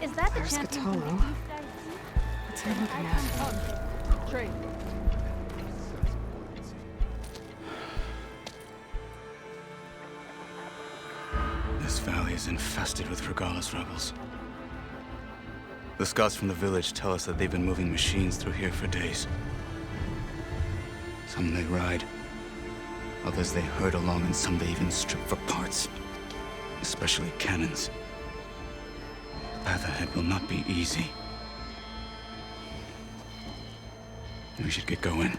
Is that the There's champion Kotallo. from the East I see? What's he looking at? Trade. This valley is infested with Regalis rebels. The scouts from the village tell us that they've been moving machines through here for days. Some they ride, others they herd along, and some they even strip for parts. Especially cannons. The path ahead will not be easy. We should get going.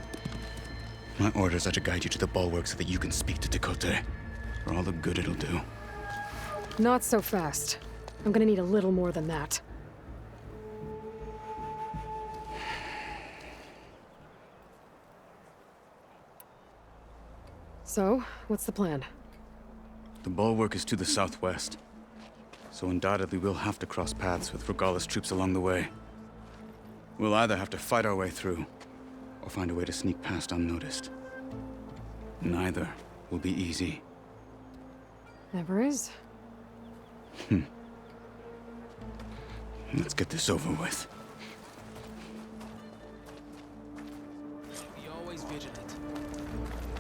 My orders are to guide you to the bulwark so that you can speak to Tekotteh. For all the good it'll do. Not so fast. I'm gonna need a little more than that. So, what's the plan? The bulwark is to the southwest. So undoubtedly we'll have to cross paths with Regalis troops along the way. We'll either have to fight our way through, or find a way to sneak past unnoticed. Neither will be easy. Never is. Let's get this over with. Be always vigilant.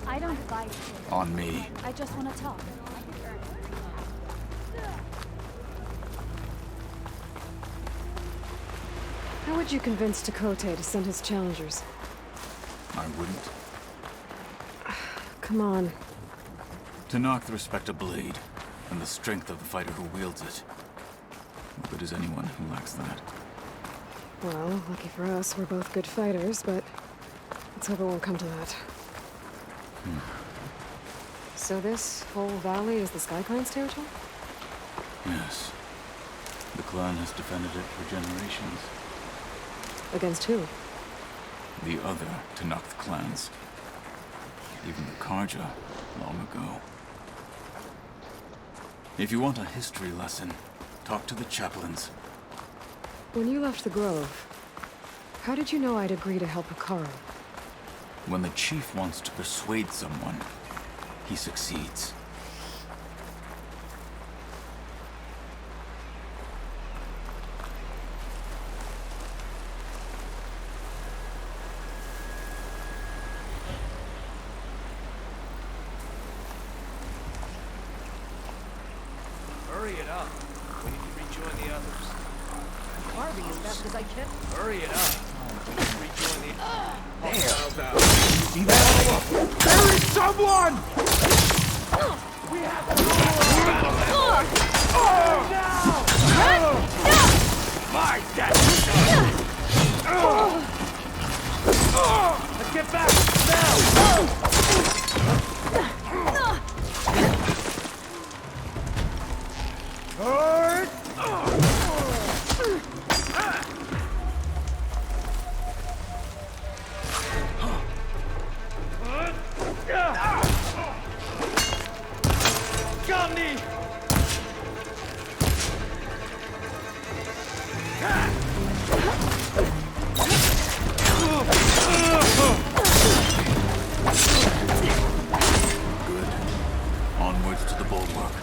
I don't fight here. On me. I just want to talk. How would you convince Tekotteh to send his challengers? I wouldn't. Come on. To knock the respect of blade, and the strength of the fighter who wields it. What good is anyone who lacks that? Well, lucky for us, we're both good fighters, but let's hope it won't come to that. So this whole valley is the Sky Clan's territory? Yes. The clan has defended it for generations. Against who? The other Tenakth clans. Even the Karja, long ago. If you want a history lesson, talk to the chaplains. When you left the Grove, how did you know I'd agree to help Hekarro? When the chief wants to persuade someone, he succeeds. Hurry it up. We need to rejoin the others. Carving as fast as I can. Hurry it up. We need to rejoin the hostiles out. See that? There is someone! We have to My dad! Let's get back now! Gumney! Good. Onwards to the bulwark.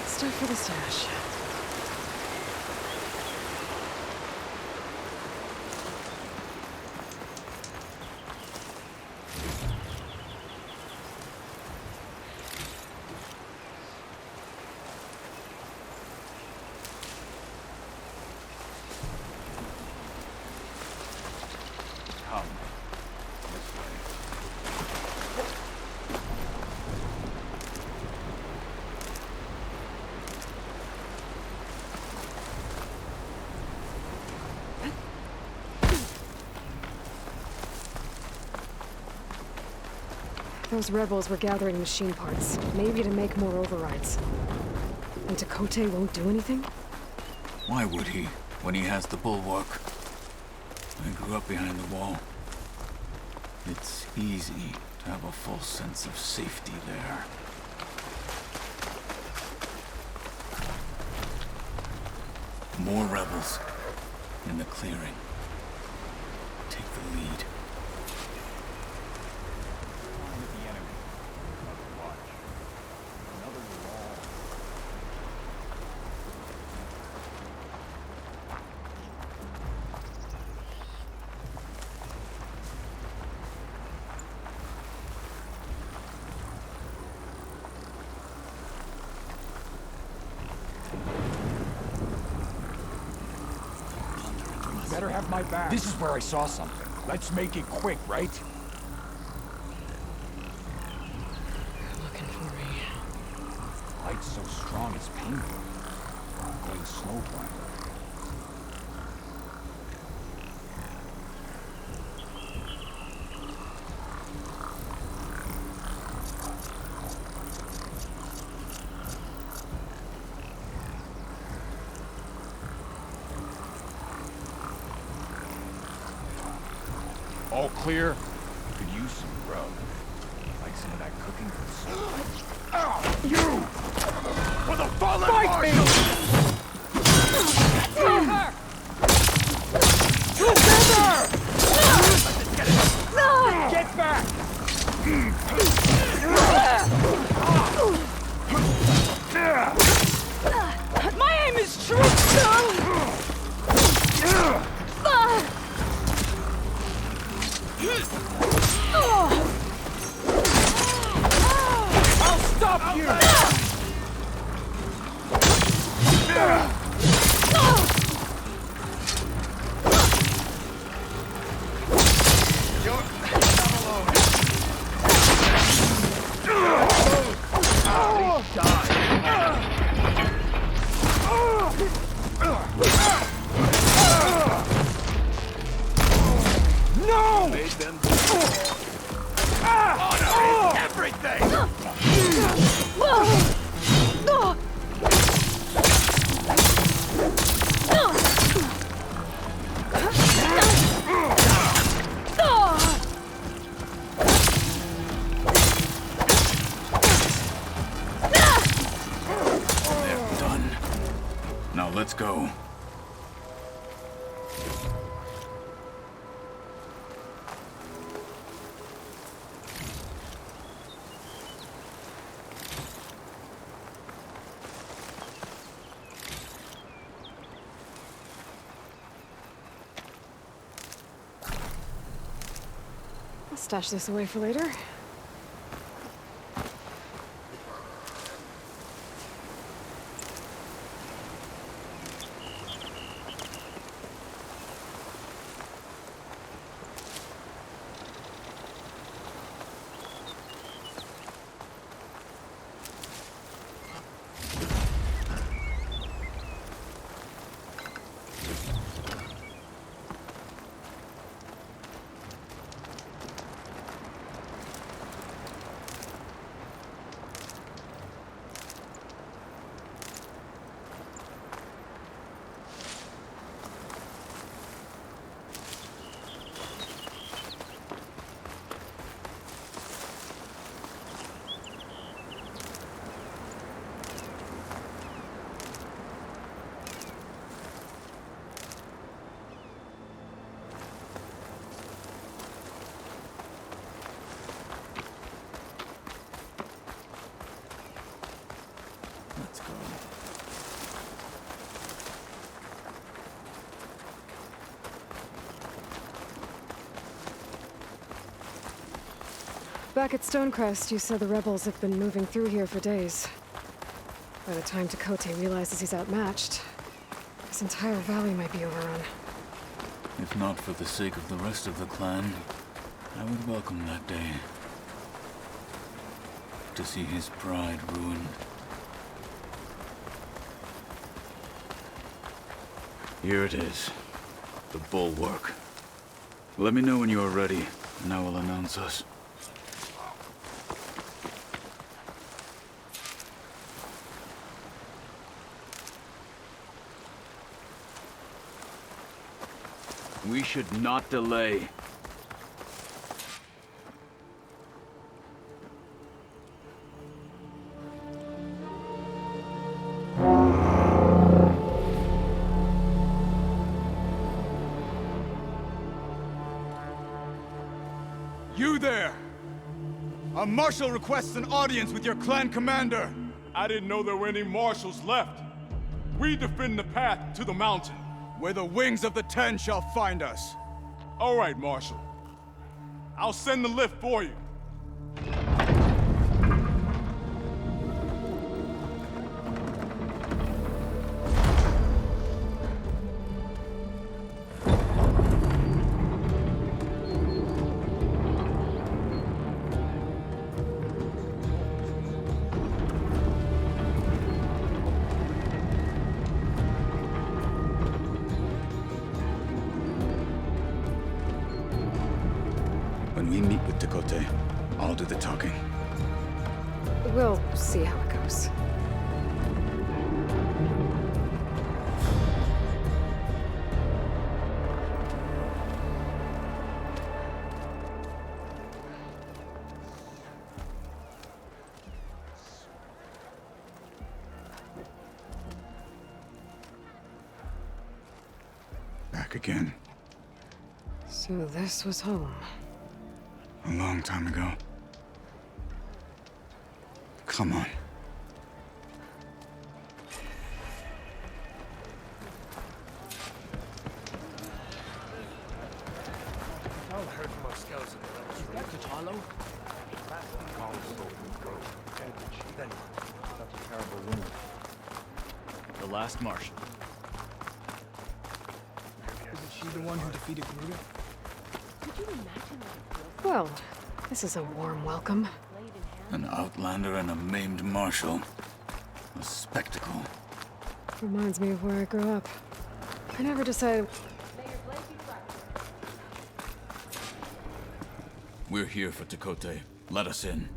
Stuff for the stash. Come. This way. Those rebels were gathering machine parts, maybe to make more overrides. And Tekotteh won't do anything? Why would he, when he has the bulwark? I grew up behind the wall. It's easy to have a false sense of safety there. More rebels. In the clearing. Take the lead. Line with the enemy. Watch. Another wall. Better have my back. This is where I saw something. Let's make it quick, right? Looking for me. Light's so strong it's painful. Going slow climber. All clear? Could use some grub. Like some of that cooking for soup. You! For the fallen marshal! Together! Get back! My aim is true, I'll stop you! You're not alone. No! Made them. Honor is everything! They're done. Now let's go. I'll stash this away for later. Let's go. Back at Stonecrest, you said the rebels have been moving through here for days. By the time Tekote realizes he's outmatched, this entire valley might be overrun. If not for the sake of the rest of the clan, I would welcome that day. To see his pride ruined. Here it is. The bulwark. Let me know when you are ready, and I will announce us. We should not delay. A marshal requests an audience with your clan commander. I didn't know there were any marshals left. We defend the path to the mountain. Where the wings of the Ten shall find us. All right, Marshal. I'll send the lift for you. When we meet with Tekote, I'll do the talking. We'll see how it goes. Back again. So this was home. A long time ago. Come on. The last Martian. Isn't she the one who defeated Gruder? Well, this is a warm welcome. An outlander and a maimed marshal. A spectacle. Reminds me of where I grew up. I never decided. We're here for Tekote. Let us in.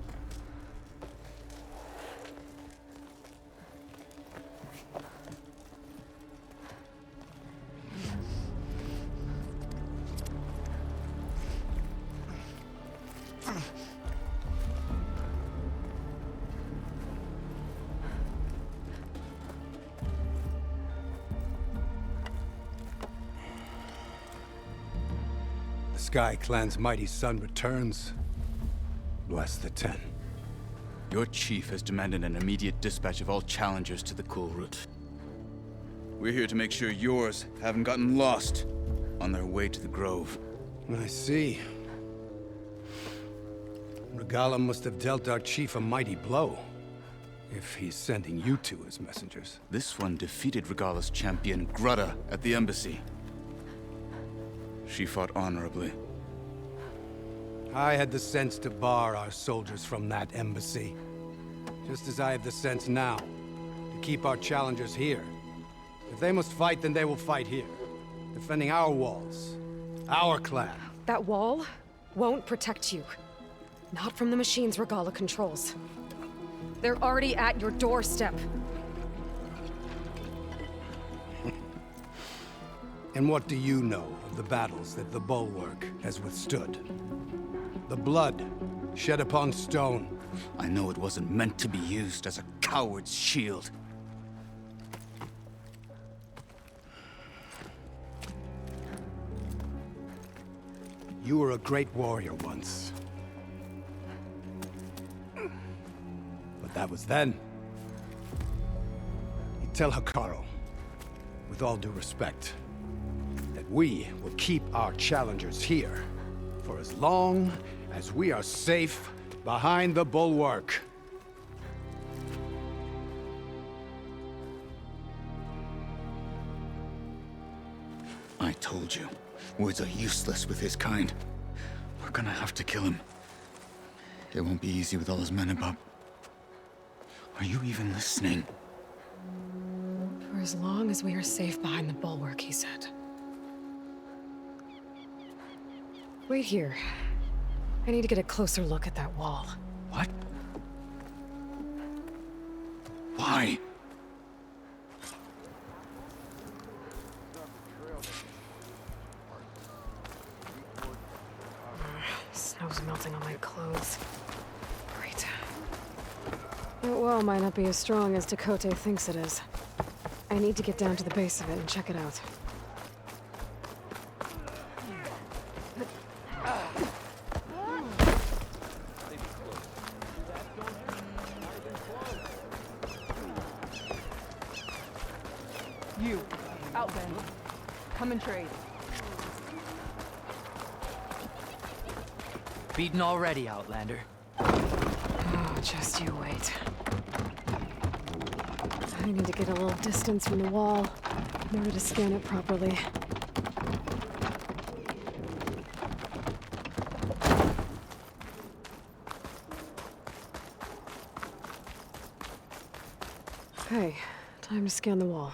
Sky Clan's mighty son returns. Bless the Ten. Your chief has demanded an immediate dispatch of all challengers to the Kulrut. We're here to make sure yours haven't gotten lost on their way to the Grove. I see. Regala must have dealt our chief a mighty blow, if he's sending you two as messengers. This one defeated Regala's champion, Grudda, at the embassy. She fought honorably. I had the sense to bar our soldiers from that embassy. Just as I have the sense now, to keep our challengers here. If they must fight, then they will fight here. Defending our walls. Our clan. That wall won't protect you. Not from the machines Regala controls. They're already at your doorstep. And what do you know of the battles that the Bulwark has withstood? The blood shed upon stone. I know it wasn't meant to be used as a coward's shield. You were a great warrior once. But that was then. You tell Hekarro, with all due respect, that we will keep our challengers here for as long as we are safe behind the Bulwark. I told you, words are useless with his kind. We're gonna have to kill him. It won't be easy with all his men about. Are you even listening? For as long as we are safe behind the Bulwark, he said. Wait here. I need to get a closer look at that wall. What? Why? Snow's melting on my clothes. Great. That wall might not be as strong as Tekote thinks it is. I need to get down to the base of it and check it out. You, Outlander. Come and trade. Beaten already, Outlander. Oh, just you wait. I need to get a little distance from the wall in order to scan it properly. Okay, time to scan the wall.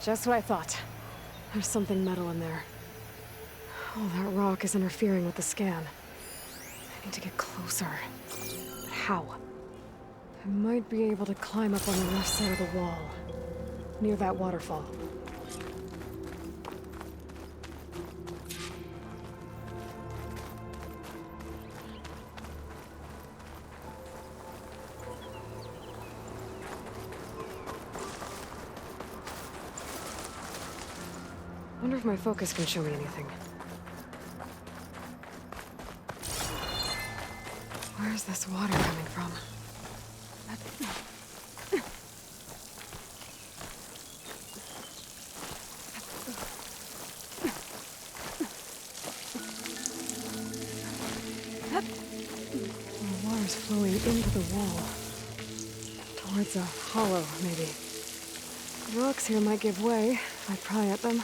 Just what I thought. There's something metal in there. Oh, that rock is interfering with the scan. I need to get closer. But how? I might be able to climb up on the left side of the wall, near that waterfall. Wonder if my focus can show me anything. Where's this water coming from? The water's flowing into the wall. Towards a hollow, maybe. The rocks here might give way if I pry at them.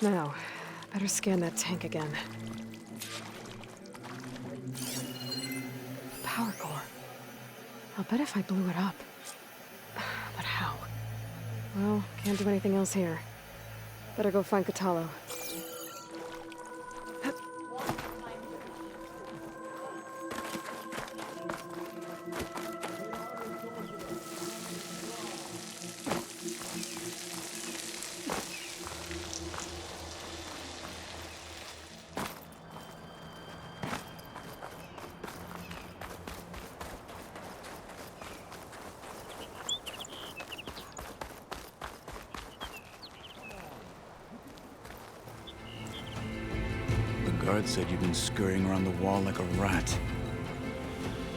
Now, better scan that tank again. Power core. I'll bet if I blew it up. But how? Well, can't do anything else here. Better go find Kotallo. The guard said you've been scurrying around the wall like a rat.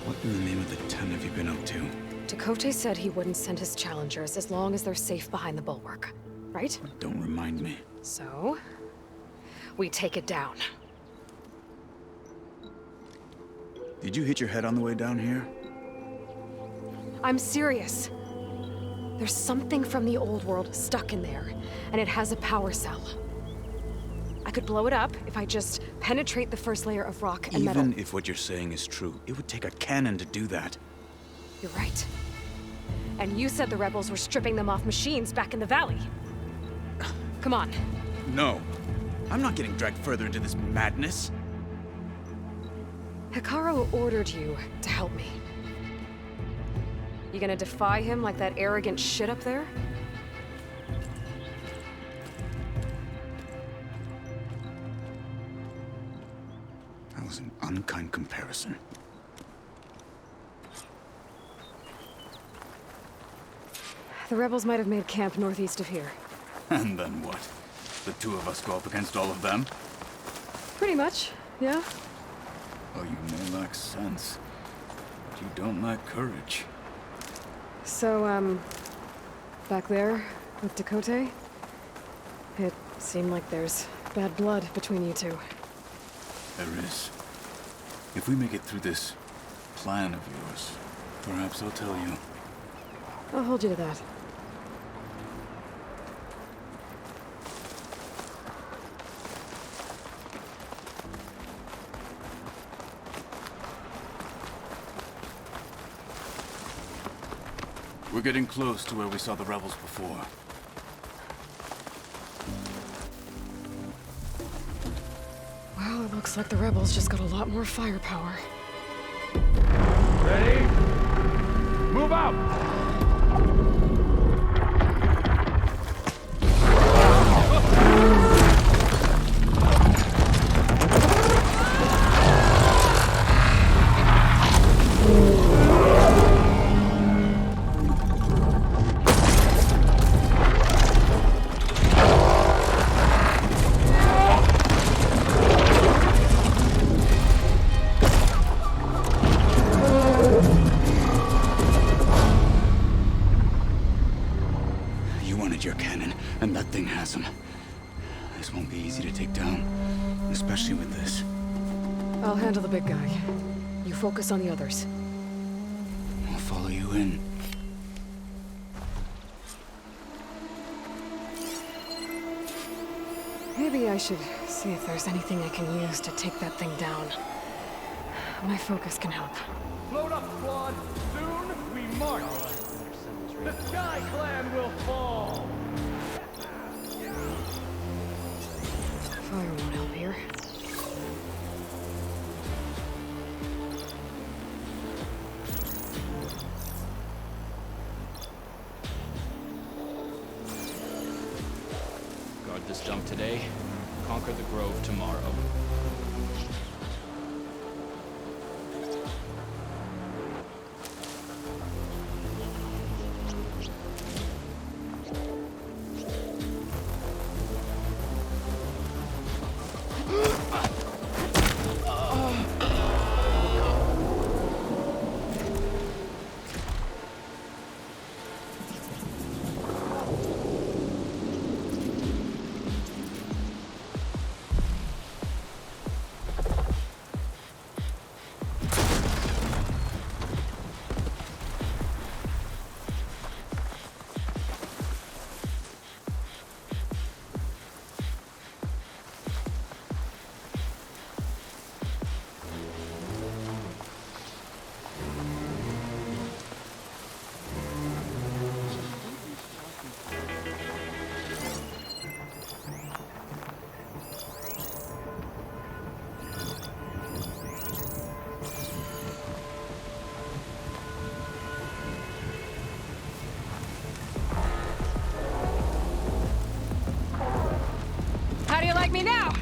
What in the name of the ten have you been up to? Tekote said he wouldn't send his challengers as long as they're safe behind the bulwark. Right? Don't remind me. So, we take it down. Did you hit your head on the way down here? I'm serious. There's something from the old world stuck in there, and it has a power cell. I could blow it up if I just penetrate the first layer of rock and metal. Even if what you're saying is true, it would take a cannon to do that. You're right. And you said the rebels were stripping them off machines back in the valley. Come on. No. I'm not getting dragged further into this madness. Hekarro ordered you to help me. You gonna defy him like that arrogant shit up there? That was an unkind comparison. The rebels might have made camp northeast of here. And then what? The two of us go up against all of them? Pretty much, yeah? Oh, you may lack sense, but you don't lack courage. So, back there with Tekote, it seemed like there's bad blood between you two. There is. If we make it through this plan of yours, perhaps I'll tell you. I'll hold you to that. We're getting close to where we saw the rebels before. Well, it looks like the rebels just got a lot more firepower. Ready? Move out! You wanted your cannon, and that thing has him. This won't be easy to take down, especially with this. I'll handle the big guy. You focus on the others. I'll follow you in. Maybe I should see if there's anything I can use to take that thing down. My focus can help. Load up, squad! Soon we march! The Sky Clan will fall! Fire won't help here. Guard this dump today, conquer the Grove tomorrow. How do you like me now?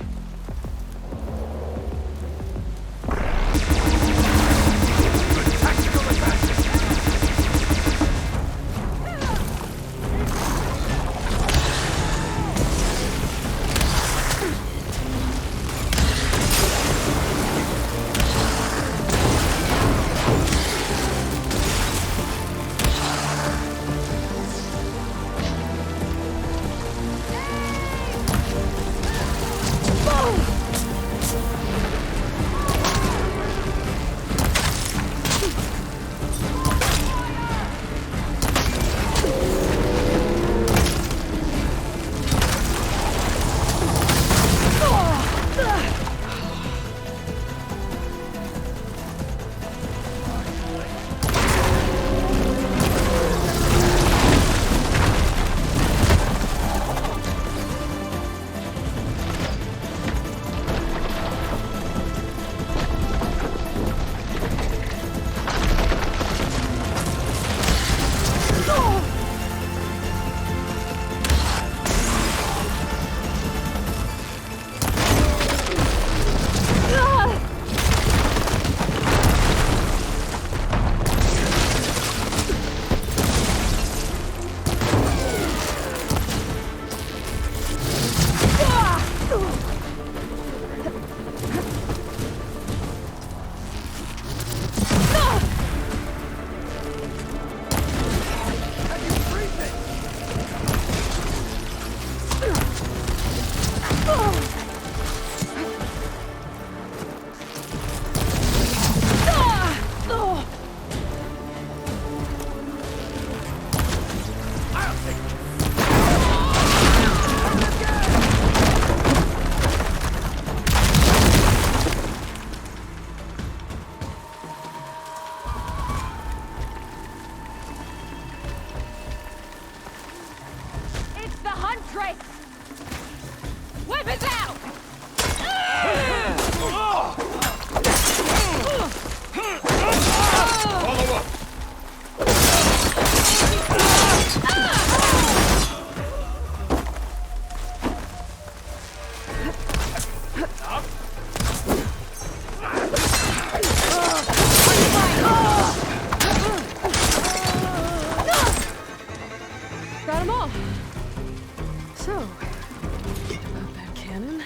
Drake! Weapons out! Follow up! Got 'em all. So, about that cannon.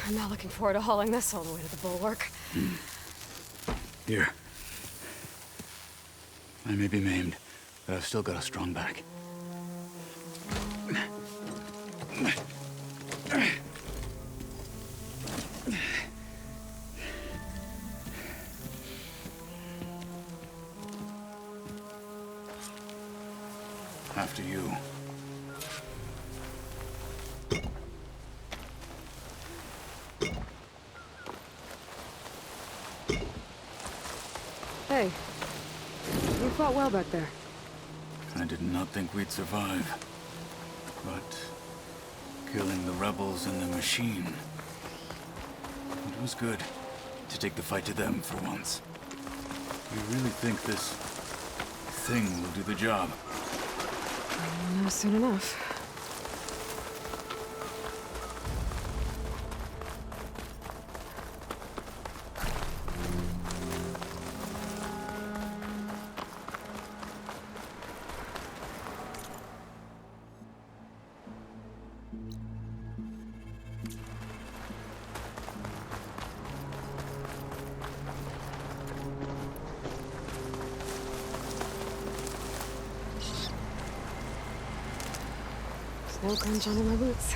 I'm not looking forward to hauling this all the way to the bulwark. Here. I may be maimed, but I've still got a strong back. After you. Hey, you fought well back there. I did not think we'd survive. But killing the rebels and the machine, it was good to take the fight to them for once. You really think this thing will do the job? Not soon enough. Snow crunch under my boots.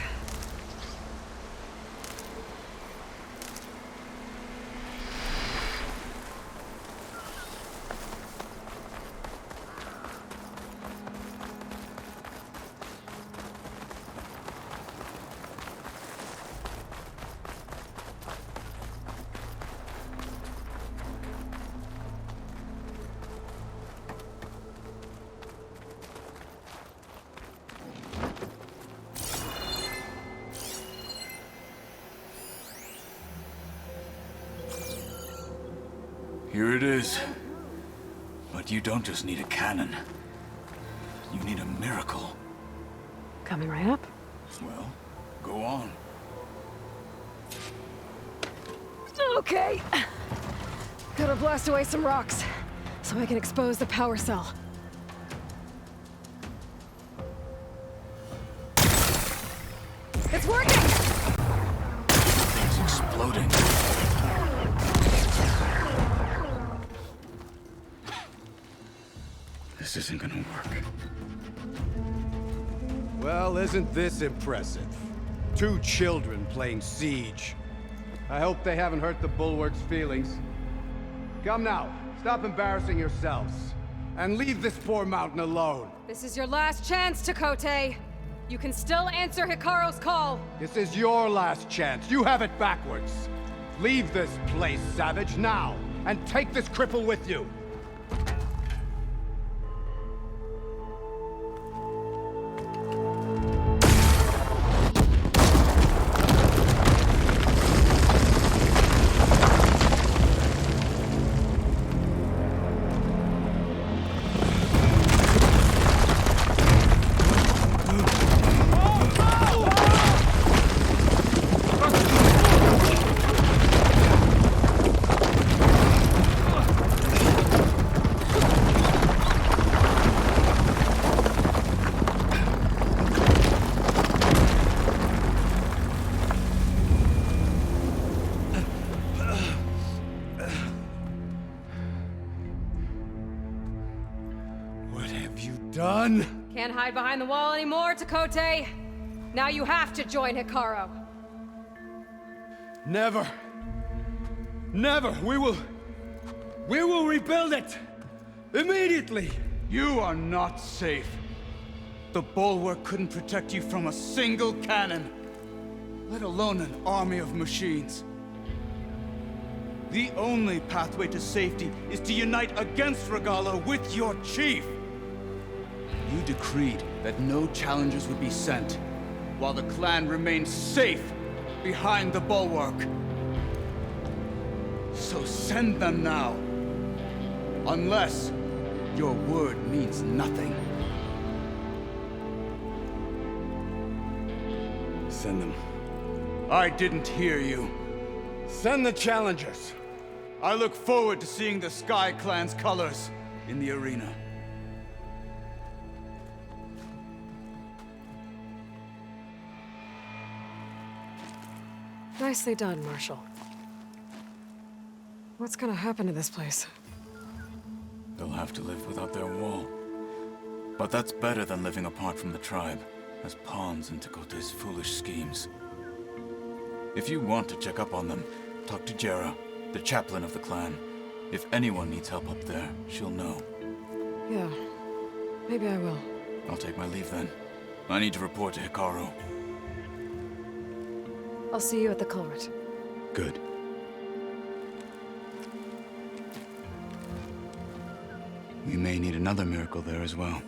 Here it is. But you don't just need a cannon. You need a miracle. Coming right up. Well, go on. Okay. Gotta blast away some rocks, so I can expose the power cell. It's working! Thing's exploding. This isn't gonna work. Well, isn't this impressive? 2 children playing siege. I hope they haven't hurt the Bulwark's feelings. Come now, stop embarrassing yourselves. And leave this poor mountain alone. This is your last chance, Takote. You can still answer Hikaru's call. This is your last chance. You have it backwards. Leave this place, Savage, now. and take this cripple with you. Done? Can't hide behind the wall anymore, Takote. Now you have to join Hikaru. Never. Never. We will rebuild it. Immediately. You are not safe. The bulwark couldn't protect you from a single cannon, let alone an army of machines. The only pathway to safety is to unite against Regalla with your chief. You decreed that no challengers would be sent, while the clan remained safe behind the bulwark. So send them now. Unless your word means nothing. Send them. I didn't hear you. Send the challengers. I look forward to seeing the Sky Clan's colors in the arena. Nicely done, Marshal. What's gonna happen to this place? They'll have to live without their wall. But that's better than living apart from the tribe, as pawns in Takote's foolish schemes. If you want to check up on them, talk to Jera, the chaplain of the clan. If anyone needs help up there, she'll know. Yeah, maybe I will. I'll take my leave then. I need to report to Hikaru. I'll see you at the culvert. Good. We may need another miracle there as well.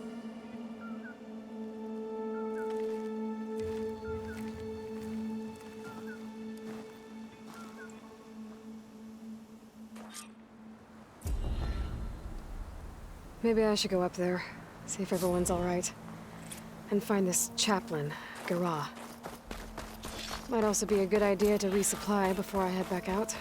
Maybe I should go up there, see if everyone's all right, and find this chaplain, Gara. Might also be a good idea to resupply before I head back out.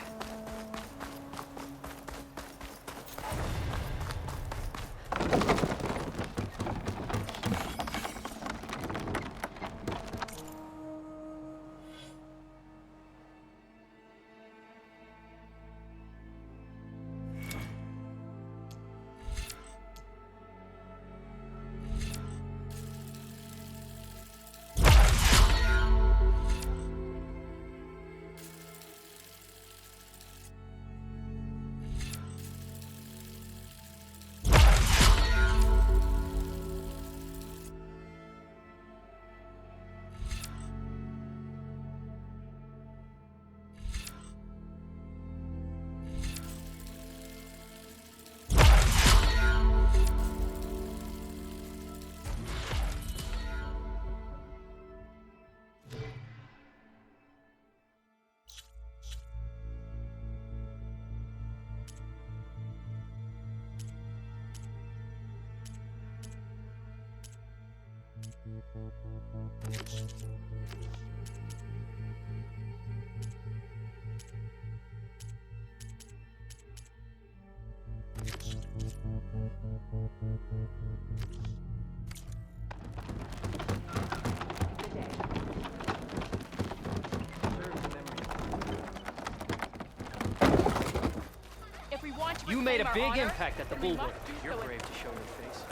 You made a big impact at the Bulwark. You're brave to show your face.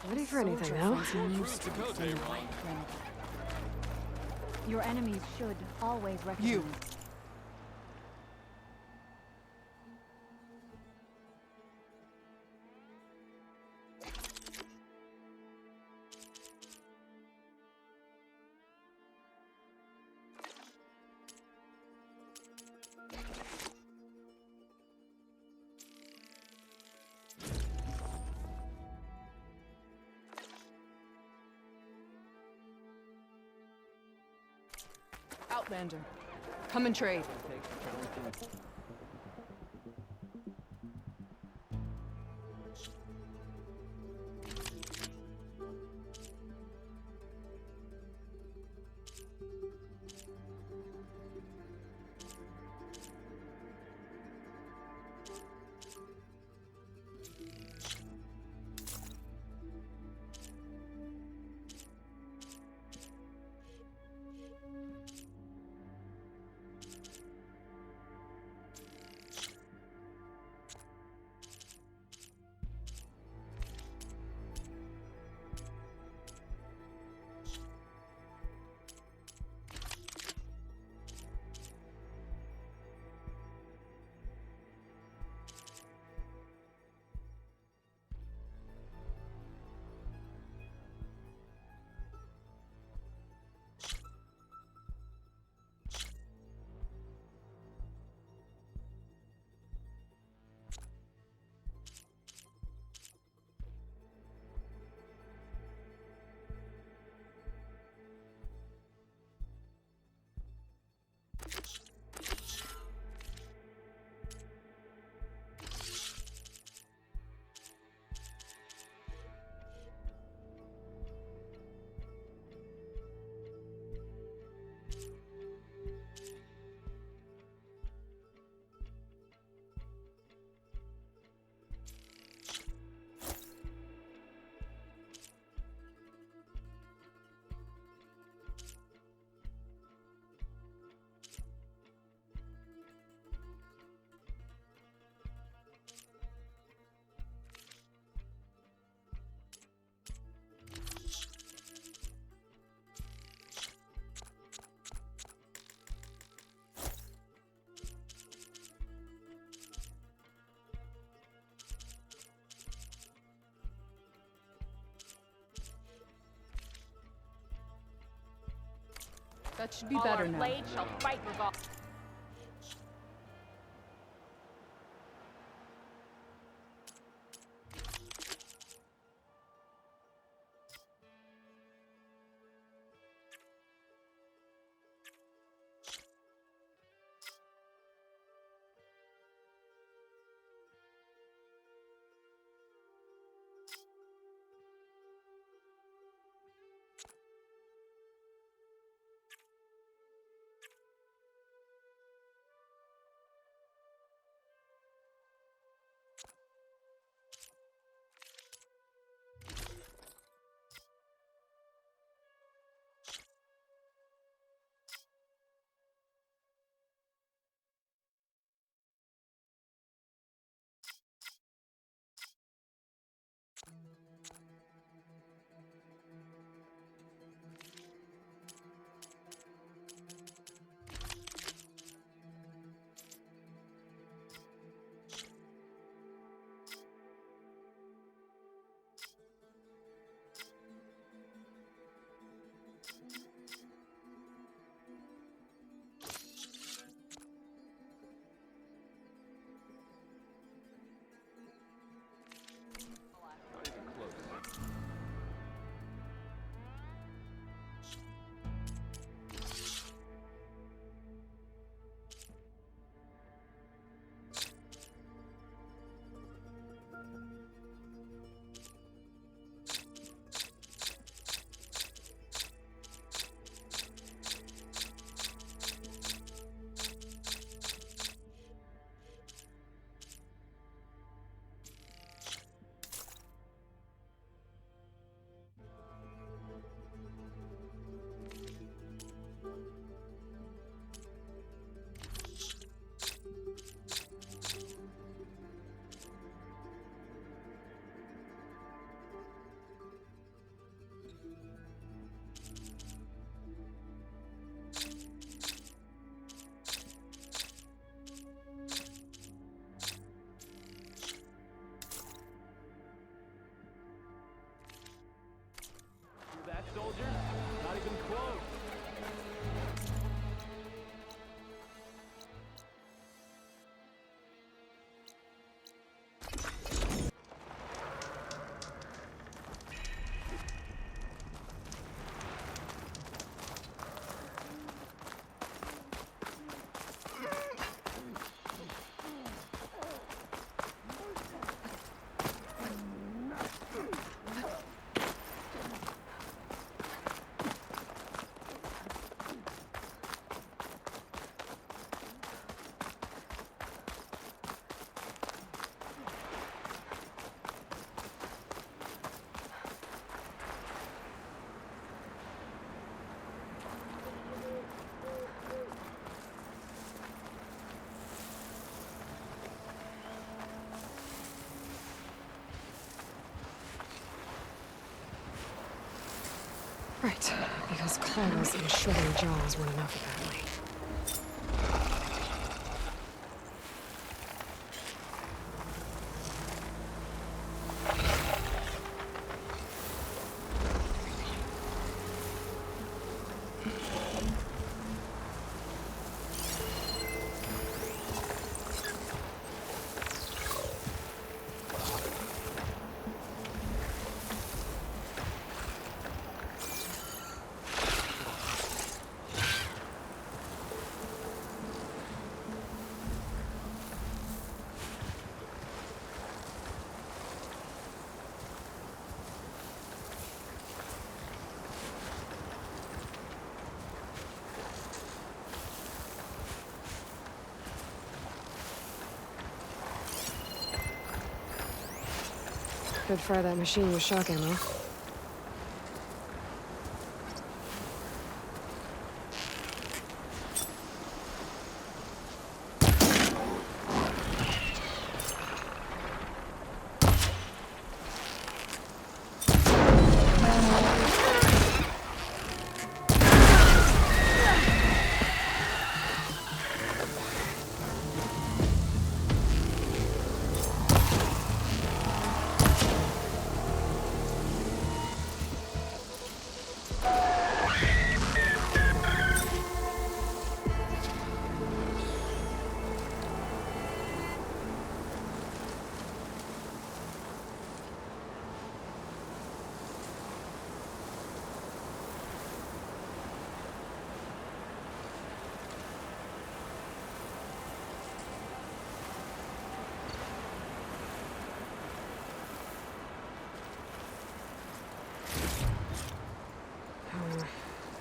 Ready for anything now? Your enemies should always recognize. Outlander. Come and trade. That should be better now. Blades shall fight regardless. Right, because claws and shredding jaws weren't enough apparently. Could fry that machine with shock ammo.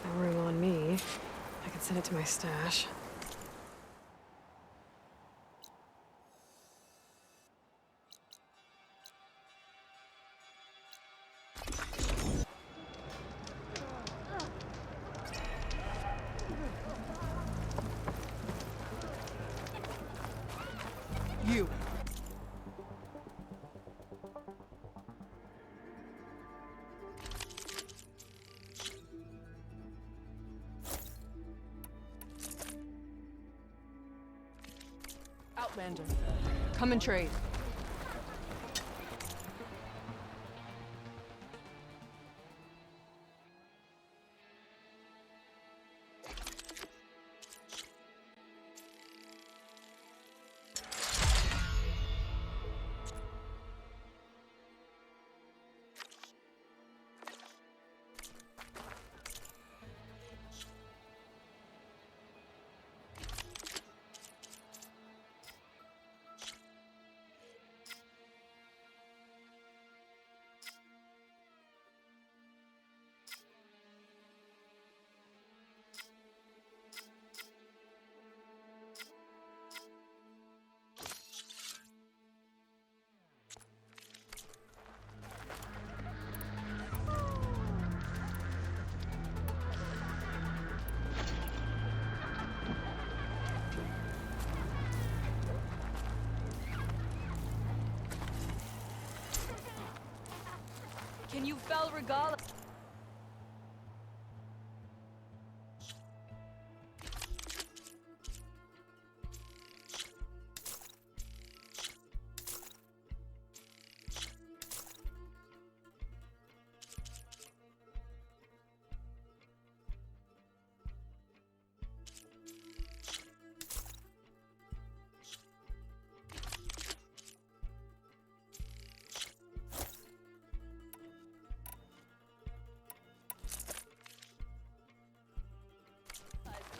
No room on me. I could send it to my stash. You! Outlander. Come and trade. Can you fell Regala?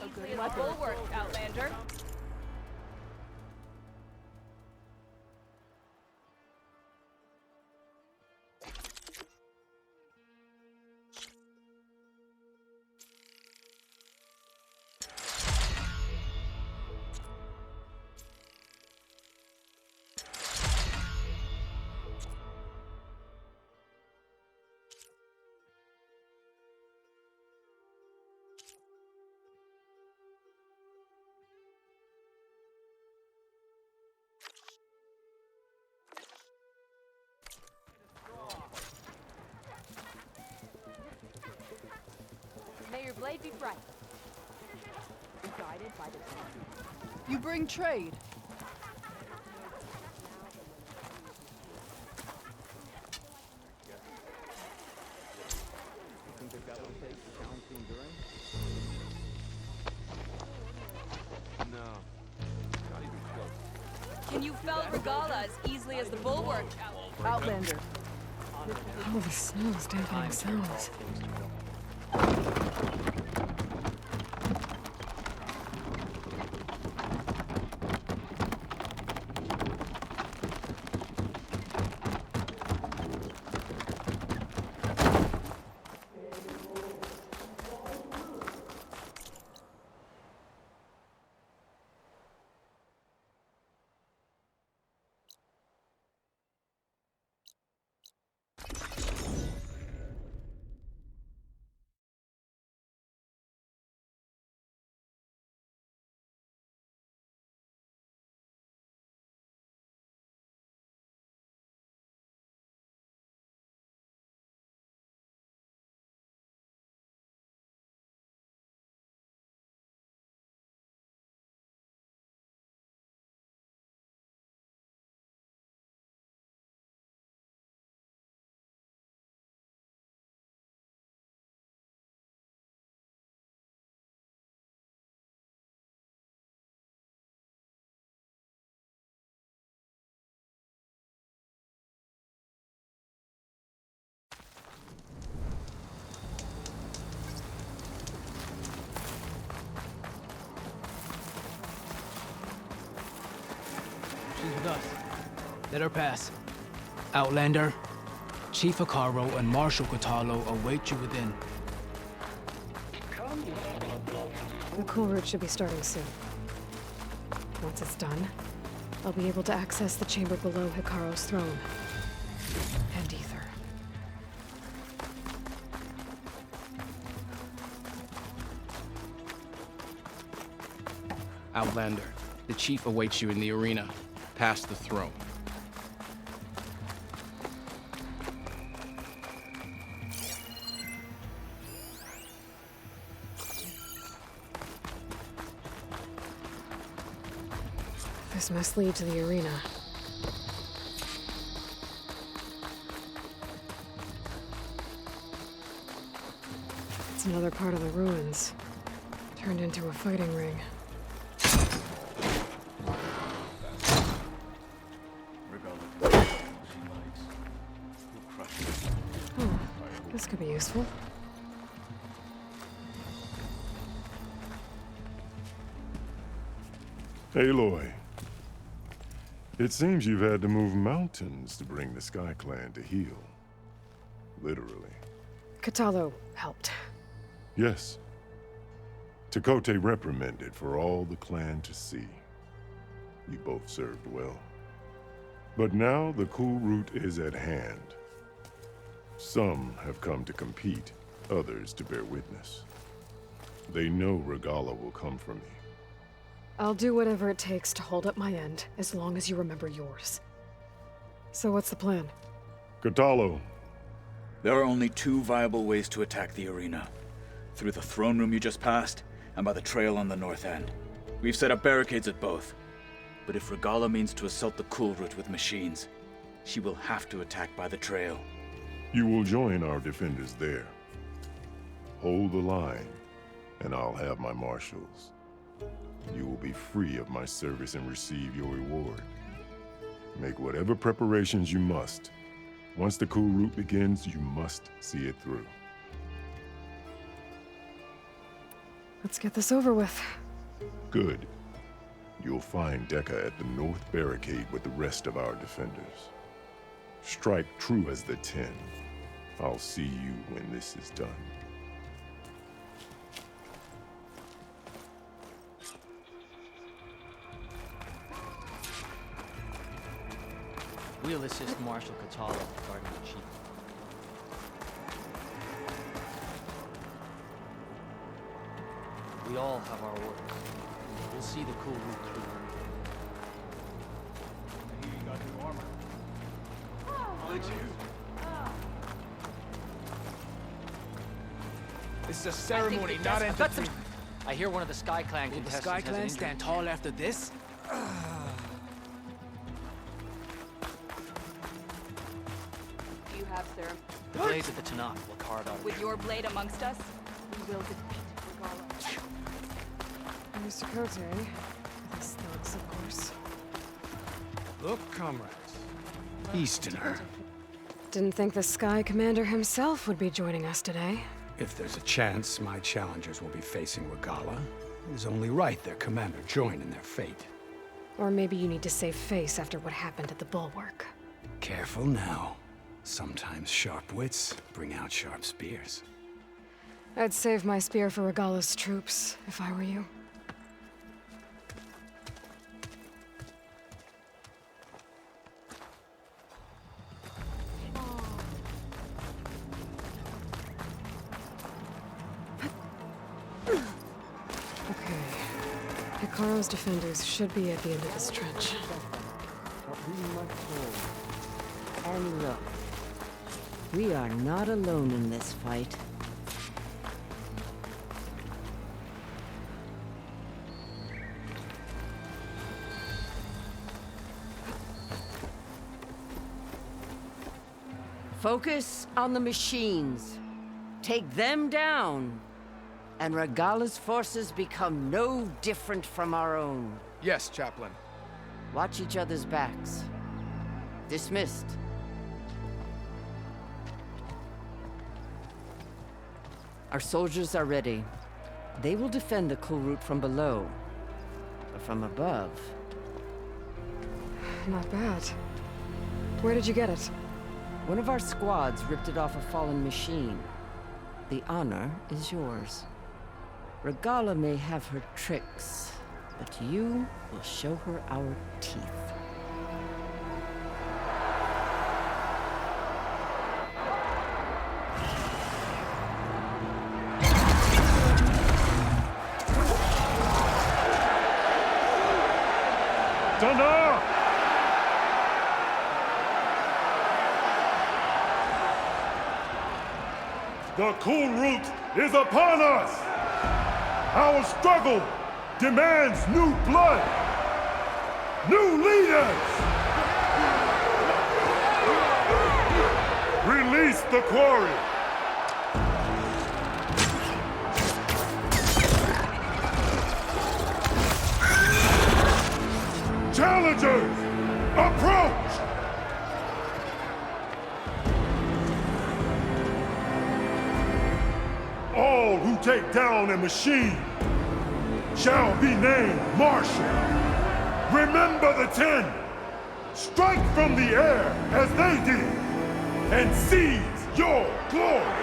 A good weapon. Full work, Outlander. blade be bright. Guided by the You bring trade. Can you fell Regala as easily as the bulwark? Outlander. Oh, the snow's dampening sounds. She's with us. Let her pass. Outlander, Chief Hekarro and Marshal Kotallo await you within. The cool route should be starting soon. Once it's done, I'll be able to access the chamber below Hekarro's throne. And Ether. Outlander, the chief awaits you in the arena, past the throne. This must lead to the arena. It's another part of the ruins, turned into a fighting ring. This could be useful. Aloy, it seems you've had to move mountains to bring the Sky Clan to heel. Literally. Kotallo helped. Yes. Tekote reprimanded for all the clan to see. You both served well. But now the cool route is at hand. Some have come to compete, others to bear witness. They know Regalla will come for me. I'll do whatever it takes to hold up my end, as long as you remember yours. So what's the plan? Kotallo. There are only two viable ways to attack the arena. Through the throne room you just passed, and by the trail on the north end. We've set up barricades at both. But if Regalla means to assault the cool route with machines, she will have to attack by the trail. You will join our defenders there. Hold the line, and I'll have my marshals. You will be free of my service and receive your reward. Make whatever preparations you must. Once the cool route begins, you must see it through. Let's get this over with. Good. You'll find Dekka at the north barricade with the rest of our defenders. Strike true as the 10. I'll see you when this is done. We'll assist Marshal Kotallo guarding the chief. We all have our orders. We'll see the cool route through. I hear you got new armor. This is a ceremony, not I've got some. entertainment. I hear one of the Sky Clan Will the contestants Sky has an Clan injury. stand tall after this? Do you have, sir? The blades of the Tanakh will carve out. With your blade amongst us, we will defeat Regala. Mr. Cote. These thugs, of course. Look, comrades. Easterner. Didn't think the Sky Commander himself would be joining us today. If there's a chance my challengers will be facing Regala, it is only right their commander join in their fate. Or maybe you need to save face after what happened at the Bulwark. Careful now. Sometimes sharp wits bring out sharp spears. I'd save my spear for Regala's troops, if I were you. Okay. Hikaru's defenders should be at the end of this trench. But we must hold. And look, we are not alone in this fight. Focus on the machines. Take them down. And Regala's forces become no different from our own. Yes, Chaplain. Watch each other's backs. Dismissed. Our soldiers are ready. They will defend the Kulrut from below. But from above... Not bad. Where did you get it? One of our squads ripped it off a fallen machine. The honor is yours. Regala may have her tricks, but you will show her our teeth. Tana! The Kulrut is upon us! Our struggle demands new blood, new leaders! Release the quarry! Challengers, approach! All who take down a machine shall be named Marshal. Remember the 10. Strike from the air as they did, and seize your glory.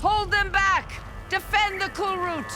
Hold them back! Defend the Kulrut!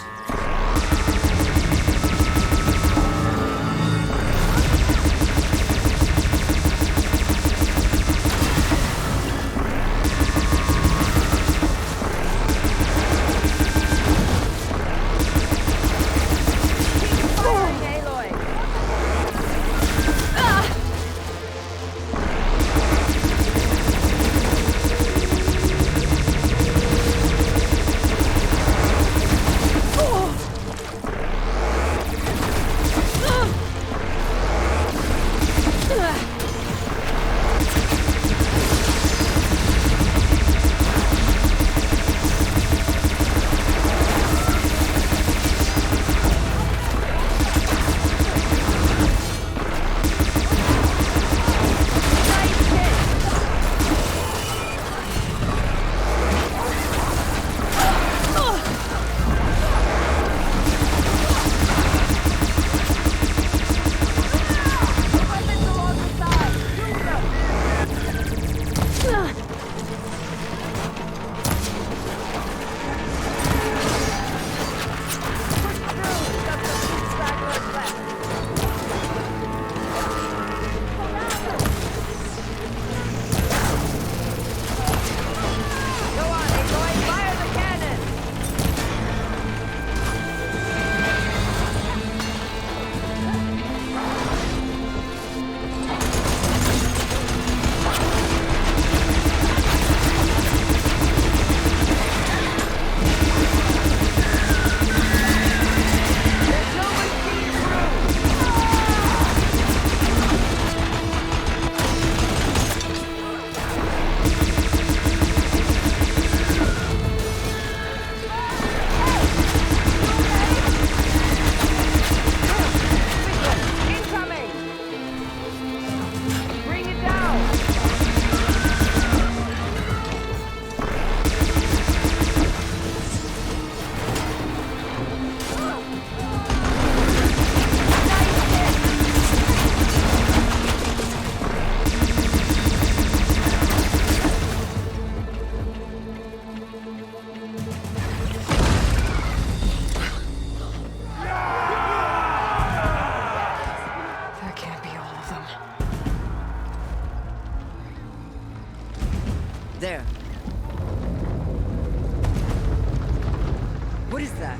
What is that?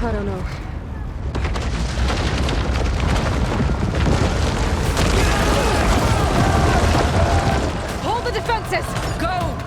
I don't know. Hold the defenses! Go!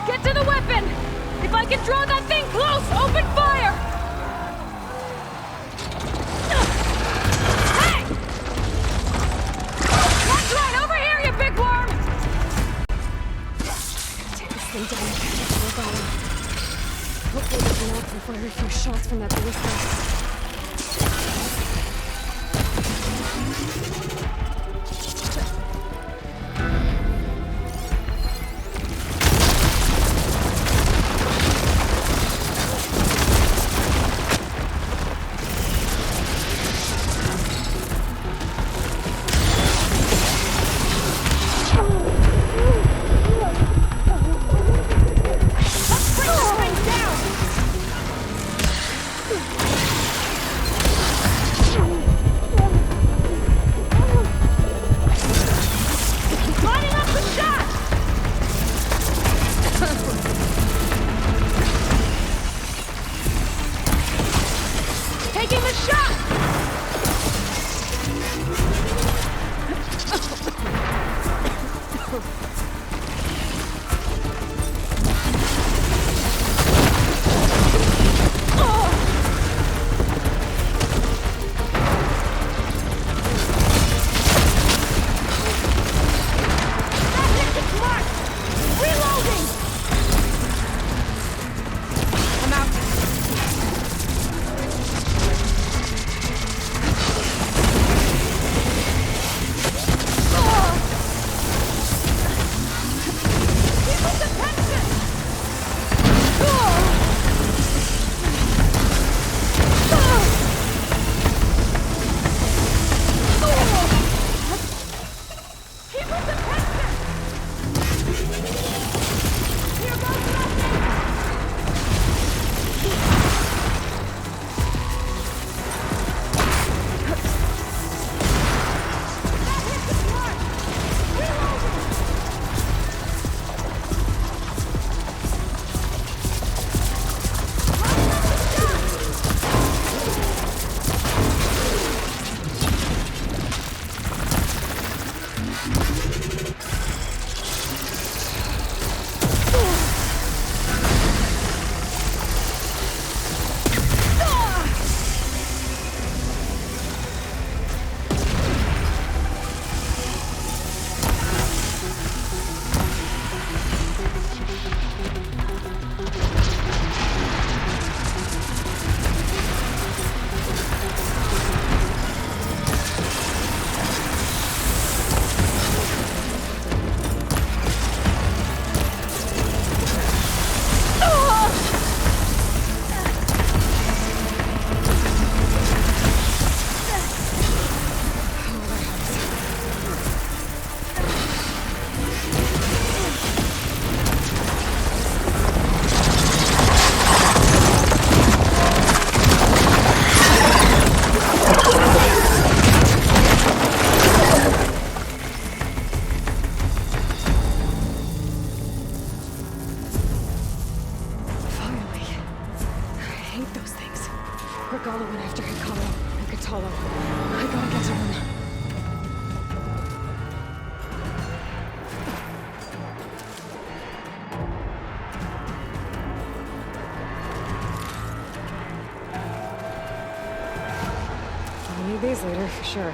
Get to the weapon! If I can draw that thing close, open fire! Hey! That's right, over here, you big worm! Take this thing down and catch it to Regala. Hopefully we can knock and fire a few shots from that ballista. Regalla went after Hikaru and Kotallo. I gotta get to them. I'll need these later, for sure.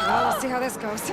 Well, we'll see how this goes.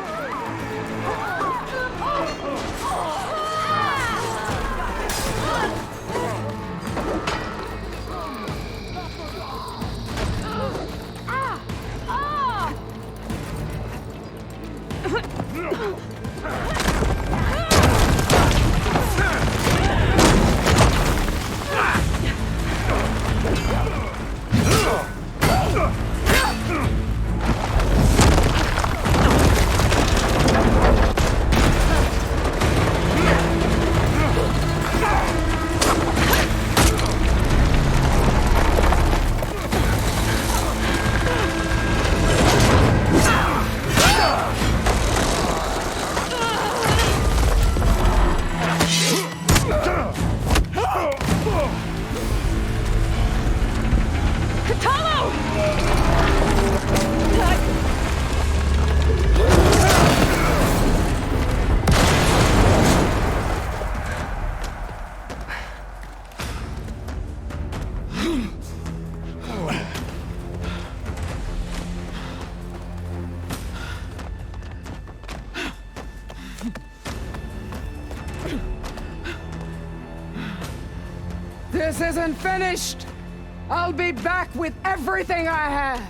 This isn't finished! I'll be back with everything I have!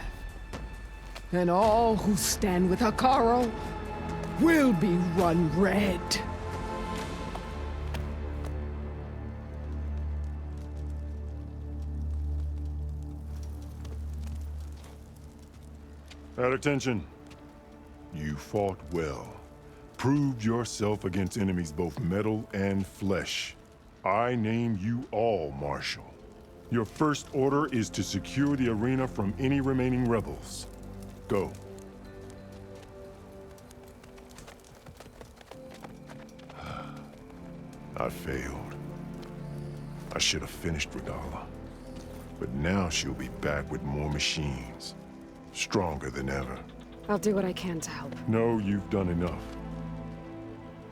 And all who stand with Hekarro will be run red. At attention. You fought well. Proved yourself against enemies both metal and flesh. I name you all Marshal. Your first order is to secure the arena from any remaining rebels. Go. I failed. I should have finished Regalla. But now she'll be back with more machines. Stronger than ever. I'll do what I can to help. No, you've done enough.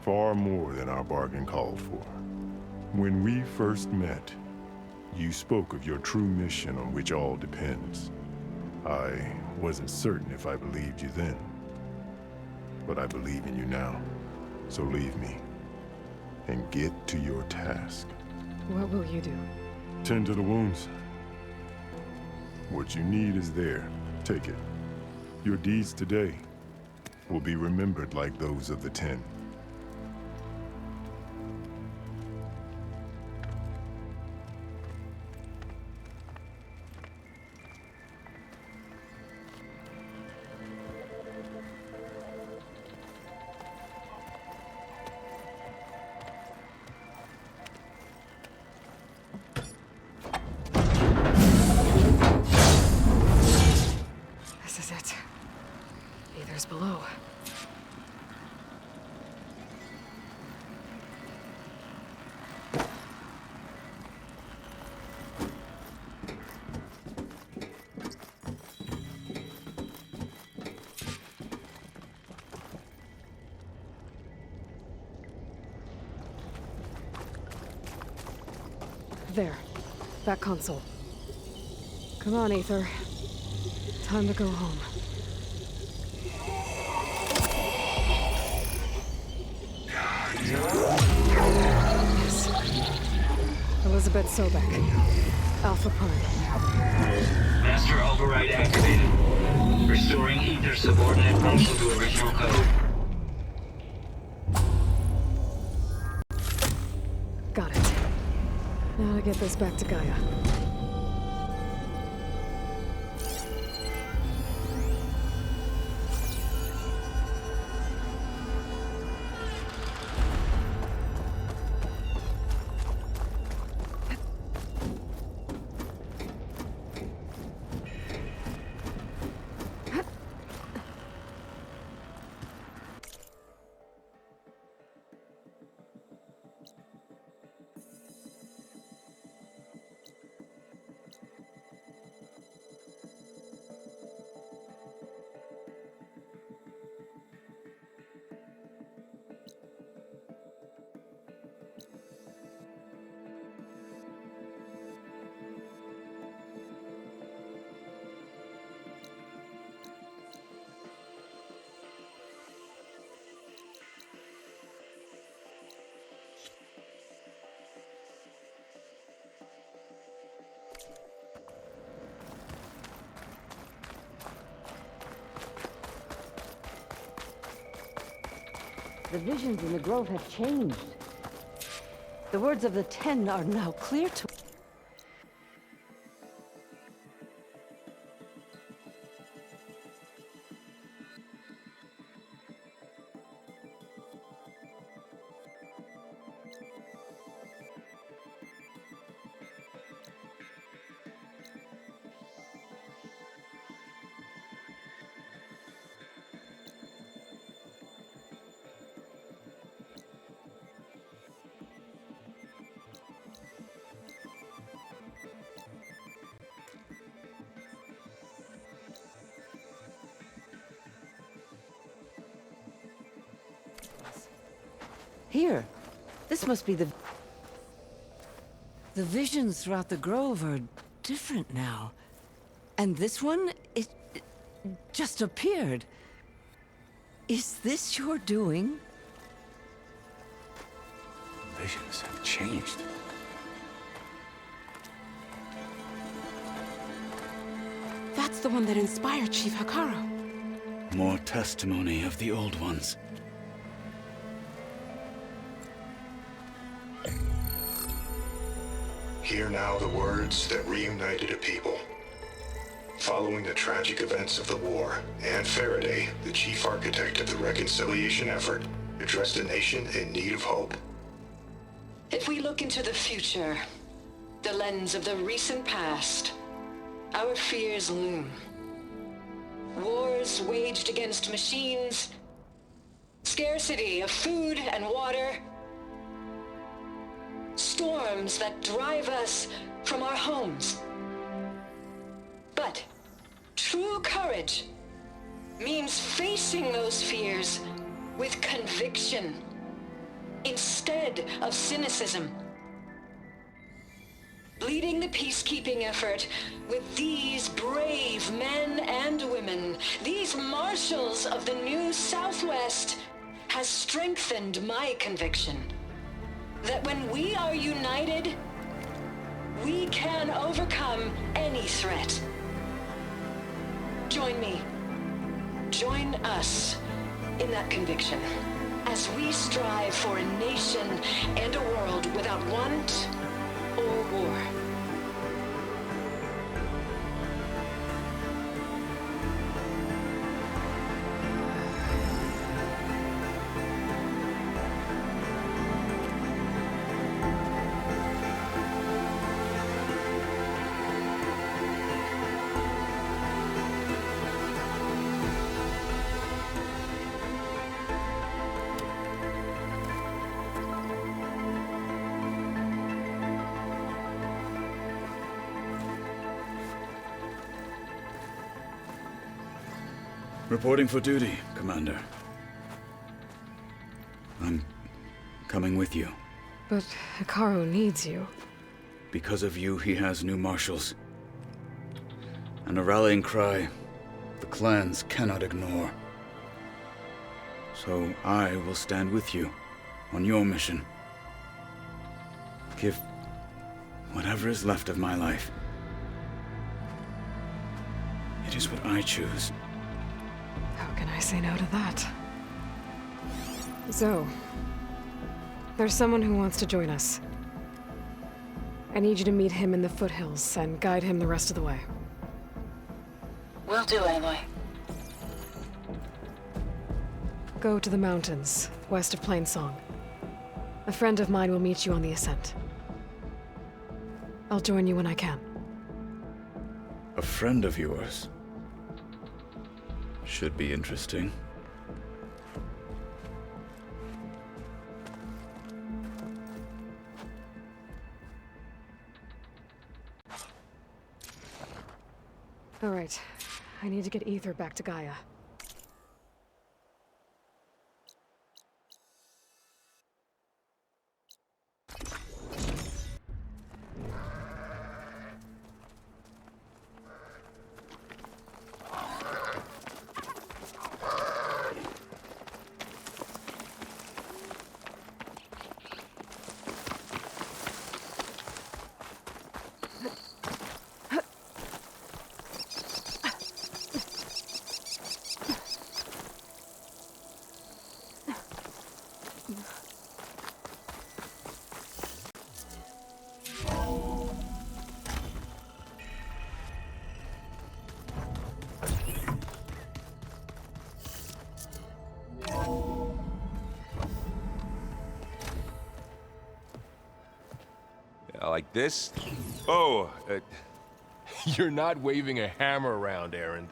Far more than our bargain called for. When we first met, you spoke of your true mission on which all depends. I wasn't certain if I believed you then. But I believe in you now. So leave me. And get to your task. What will you do? Tend to the wounds. What you need is there. Take it. Your deeds today will be remembered like those of the Ten. Below. There. That console. Come on, Aether. Time to go home. Yes. Elizabeth Sobek. Alpha Prime. Master override activated. Restoring ether subordinate function to original code. Got it. Now to get this back to Gaia. The visions in the grove have changed. The words of the Ten are now clear to us. Here. This must be the visions throughout the grove are different now. And this one, it just appeared. Is this your doing? Visions have changed. That's the one that inspired Chief Hekarro. More testimony of the old ones. Hear now the words that reunited a people. Following the tragic events of the war, Anne Faraday, the chief architect of the reconciliation effort, addressed a nation in need of hope. If we look into the future, the lens of the recent past, our fears loom. Wars waged against machines, scarcity of food and water, storms that drive us from our homes. But true courage means facing those fears with conviction instead of cynicism. Leading the peacekeeping effort with these brave men and women, these marshals of the new Southwest, has strengthened my conviction that when we are united, we can overcome any threat. Join me. Join us in that conviction as we strive for a nation and a world without want or war. Reporting for duty, Commander. I'm coming with you. But Hekarro needs you. Because of you, he has new marshals. And a rallying cry the clans cannot ignore. So I will stand with you on your mission. Give whatever is left of my life. It is what I choose. How can I say no to that? So, there's someone who wants to join us. I need you to meet him in the foothills and guide him the rest of the way. Will do, Aloy. Go to the mountains, west of Plainsong. A friend of mine will meet you on the ascent. I'll join you when I can. A friend of yours? Should be interesting. All right. I need to get Ether back to Gaia. Like this? Oh, you're not waving a hammer around, Erend.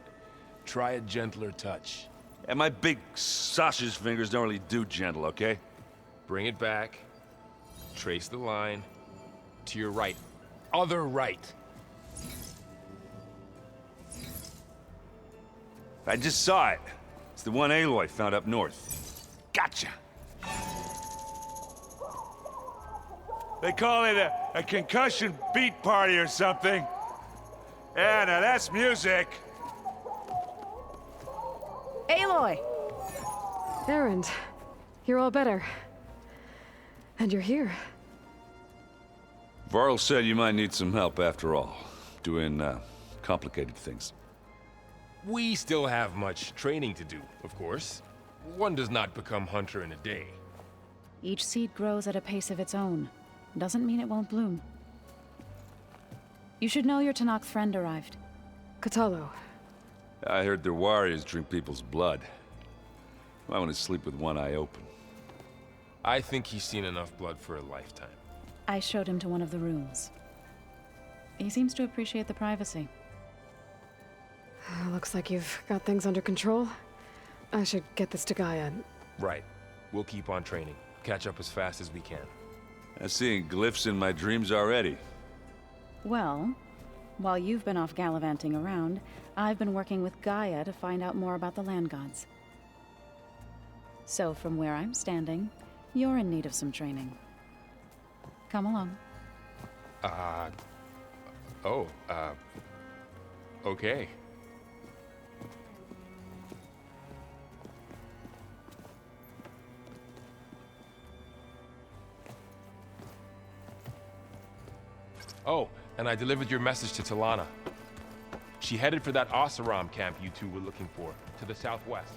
Try a gentler touch. And my big sausage fingers don't really do gentle, okay? Bring it back. Trace the line. To your right. Other right. I just saw it. It's the one Aloy found up north. Gotcha! They call it a concussion beat party or something. Yeah, now that's music. Aloy! Erend, you're all better. And you're here. Varl said you might need some help after all, doing complicated things. We still have much training to do, of course. One does not become hunter in a day. Each seed grows at a pace of its own. Doesn't mean it won't bloom. You should know your Tenakth friend arrived. Kotallo. I heard their warriors drink people's blood. I want to sleep with one eye open. I think he's seen enough blood for a lifetime. I showed him to one of the rooms. He seems to appreciate the privacy. Looks like you've got things under control. I should get this to Gaia. Right. We'll keep on training. Catch up as fast as we can. I'm seeing glyphs in my dreams already. Well, while you've been off gallivanting around, I've been working with Gaia to find out more about the land gods. So from where I'm standing, you're in need of some training. Come along. Okay. Oh, and I delivered your message to Talana. She headed for that Oseram camp you two were looking for, to the southwest.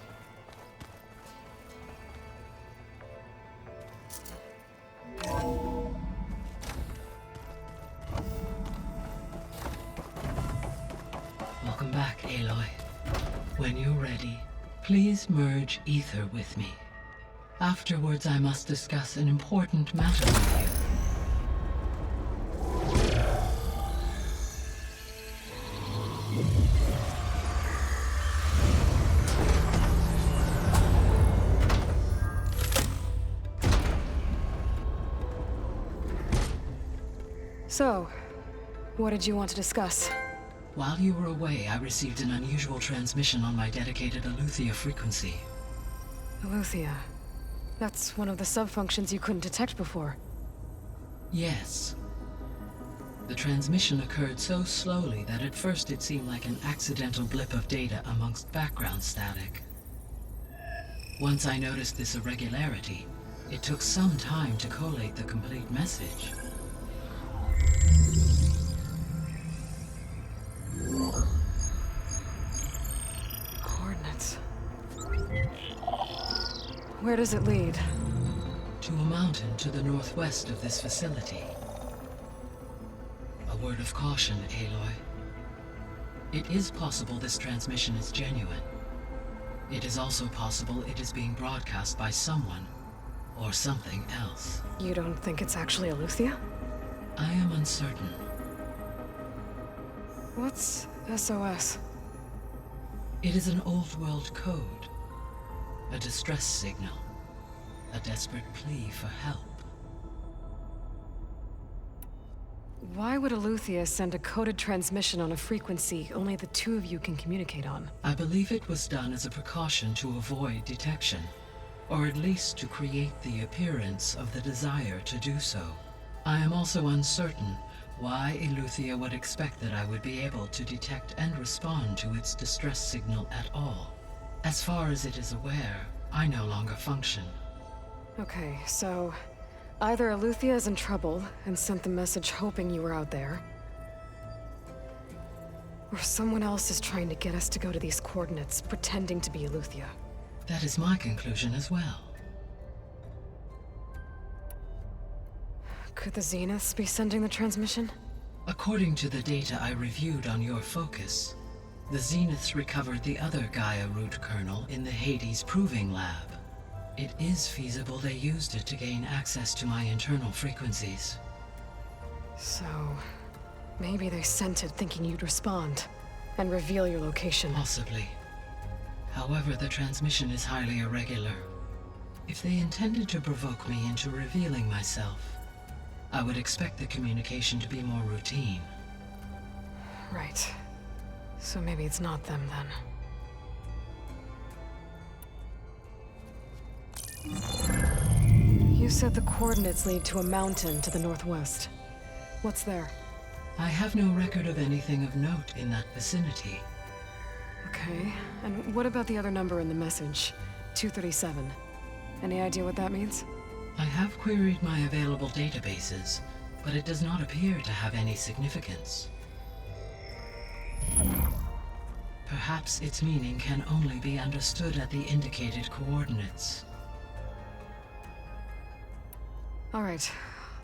Welcome back, Aloy. When you're ready, please merge Ether with me. Afterwards, I must discuss an important matter with you. So, what did you want to discuss? While you were away, I received an unusual transmission on my dedicated Eleuthia frequency. Eleuthia. That's one of the sub-functions you couldn't detect before. Yes. The transmission occurred so slowly that at first it seemed like an accidental blip of data amongst background static. Once I noticed this irregularity, It took some time to collate the complete message. Coordinates. Where does it lead? To a mountain to the northwest of this facility. A word of caution, Aloy. It is possible this transmission is genuine. It is also possible it is being broadcast by someone or something else. You don't think it's actually Eleuthia? I am uncertain. What's SOS? It is an old world code. A distress signal. A desperate plea for help. Why would Eleuthia send a coded transmission on a frequency only the two of you can communicate on? I believe it was done as a precaution to avoid detection, or at least to create the appearance of the desire to do so. I am also uncertain why Eleuthia would expect that I would be able to detect and respond to its distress signal at all. As far as it is aware, I no longer function. Okay, so either Eleuthia is in trouble and sent the message hoping you were out there, or someone else is trying to get us to go to these coordinates, pretending to be Eleuthia. That is my conclusion as well. Could the Zeniths be sending the transmission? According to the data I reviewed on your focus, the Zeniths recovered the other Gaia root kernel in the Hades Proving Lab. It is feasible they used it to gain access to my internal frequencies. So, maybe they sent it thinking you'd respond and reveal your location. Possibly. However, the transmission is highly irregular. If they intended to provoke me into revealing myself, I would expect the communication to be more routine. Right. So maybe it's not them then. You said the coordinates lead to a mountain to the northwest. What's there? I have no record of anything of note in that vicinity. Okay, and what about the other number in the message? 237. Any idea what that means? I have queried my available databases, but it does not appear to have any significance. Perhaps its meaning can only be understood at the indicated coordinates. All right,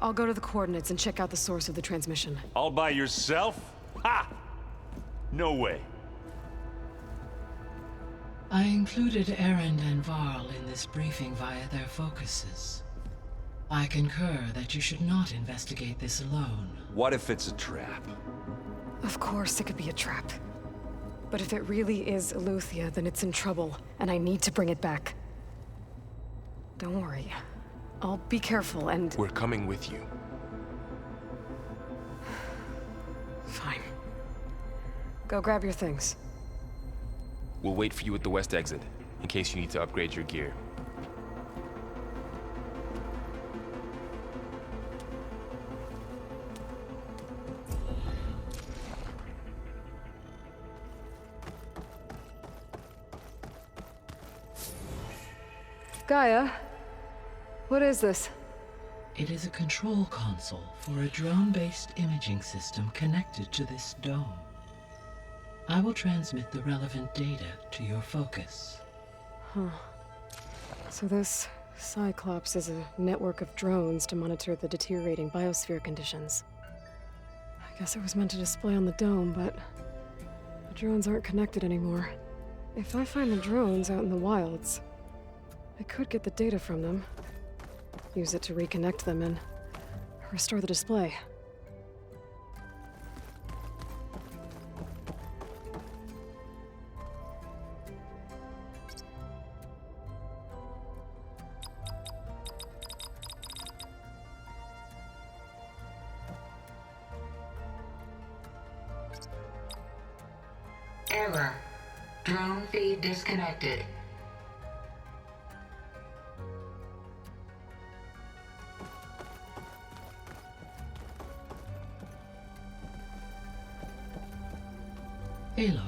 I'll go to the coordinates and check out the source of the transmission. All by yourself? Ha! No way. I included Erend and Varl in this briefing via their focuses. I concur that you should not investigate this alone. What if it's a trap? Of course it could be a trap. But if it really is Eleuthia, then it's in trouble, and I need to bring it back. Don't worry. I'll be careful and... We're coming with you. Fine. Go grab your things. We'll wait for you at the west exit, in case you need to upgrade your gear. Gaia, what is this? It is a control console for a drone-based imaging system connected to this dome. I will transmit the relevant data to your focus. Huh. So this Cyclops is a network of drones to monitor the deteriorating biosphere conditions. I guess it was meant to display on the dome, but the drones aren't connected anymore. If I find the drones out in the wilds, I could get the data from them, use it to reconnect them and restore the display. Error. Drone feed disconnected. Aloy.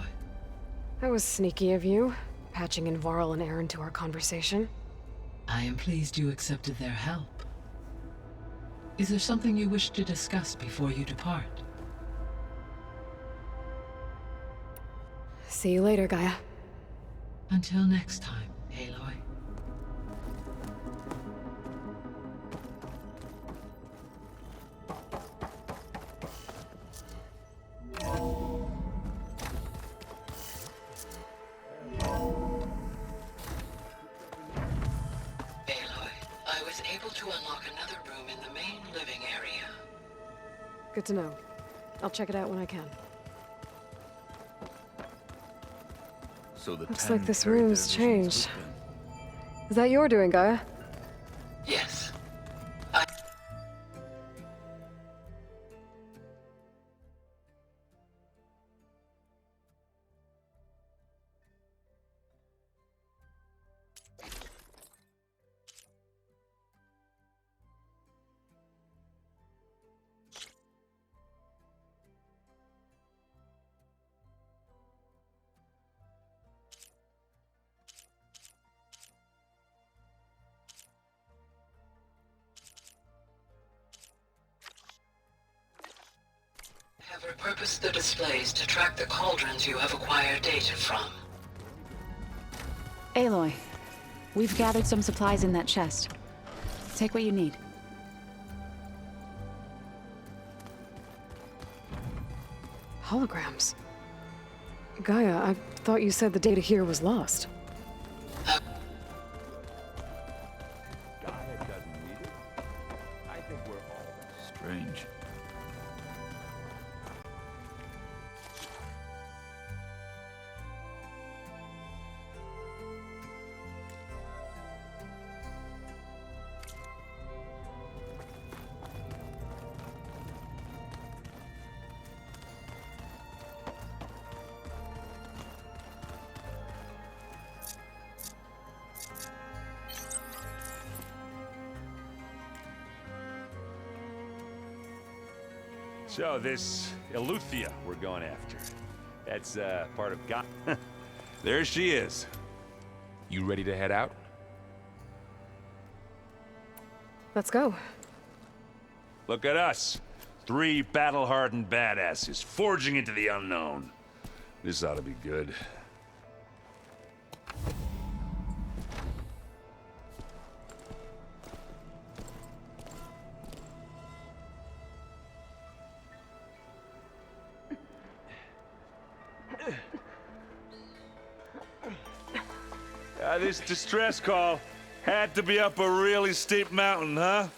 That was sneaky of you, patching in Varl and Erend to our conversation. I am pleased you accepted their help. Is there something you wish to discuss before you depart? See you later, Gaia. Until next time, Aloy. I was able to unlock another room in the main living area. Good to know. I'll check it out when I can. So the Looks Ten like this carried room's their visions changed. with them. Is that your doing, Gaia? Yes. Have repurposed the displays to track the cauldrons you have acquired data from. Aloy, we've gathered some supplies in that chest. Take what you need. Holograms. Gaia, I thought you said the data here was lost. Gaia doesn't need it. I think we're all Strange. So this Eleuthia we're going after. That's part of God. There she is. You ready to head out? Let's go. Look at us. 3 battle-hardened badasses forging into the unknown. This ought to be good. This distress call had to be up a really steep mountain, huh?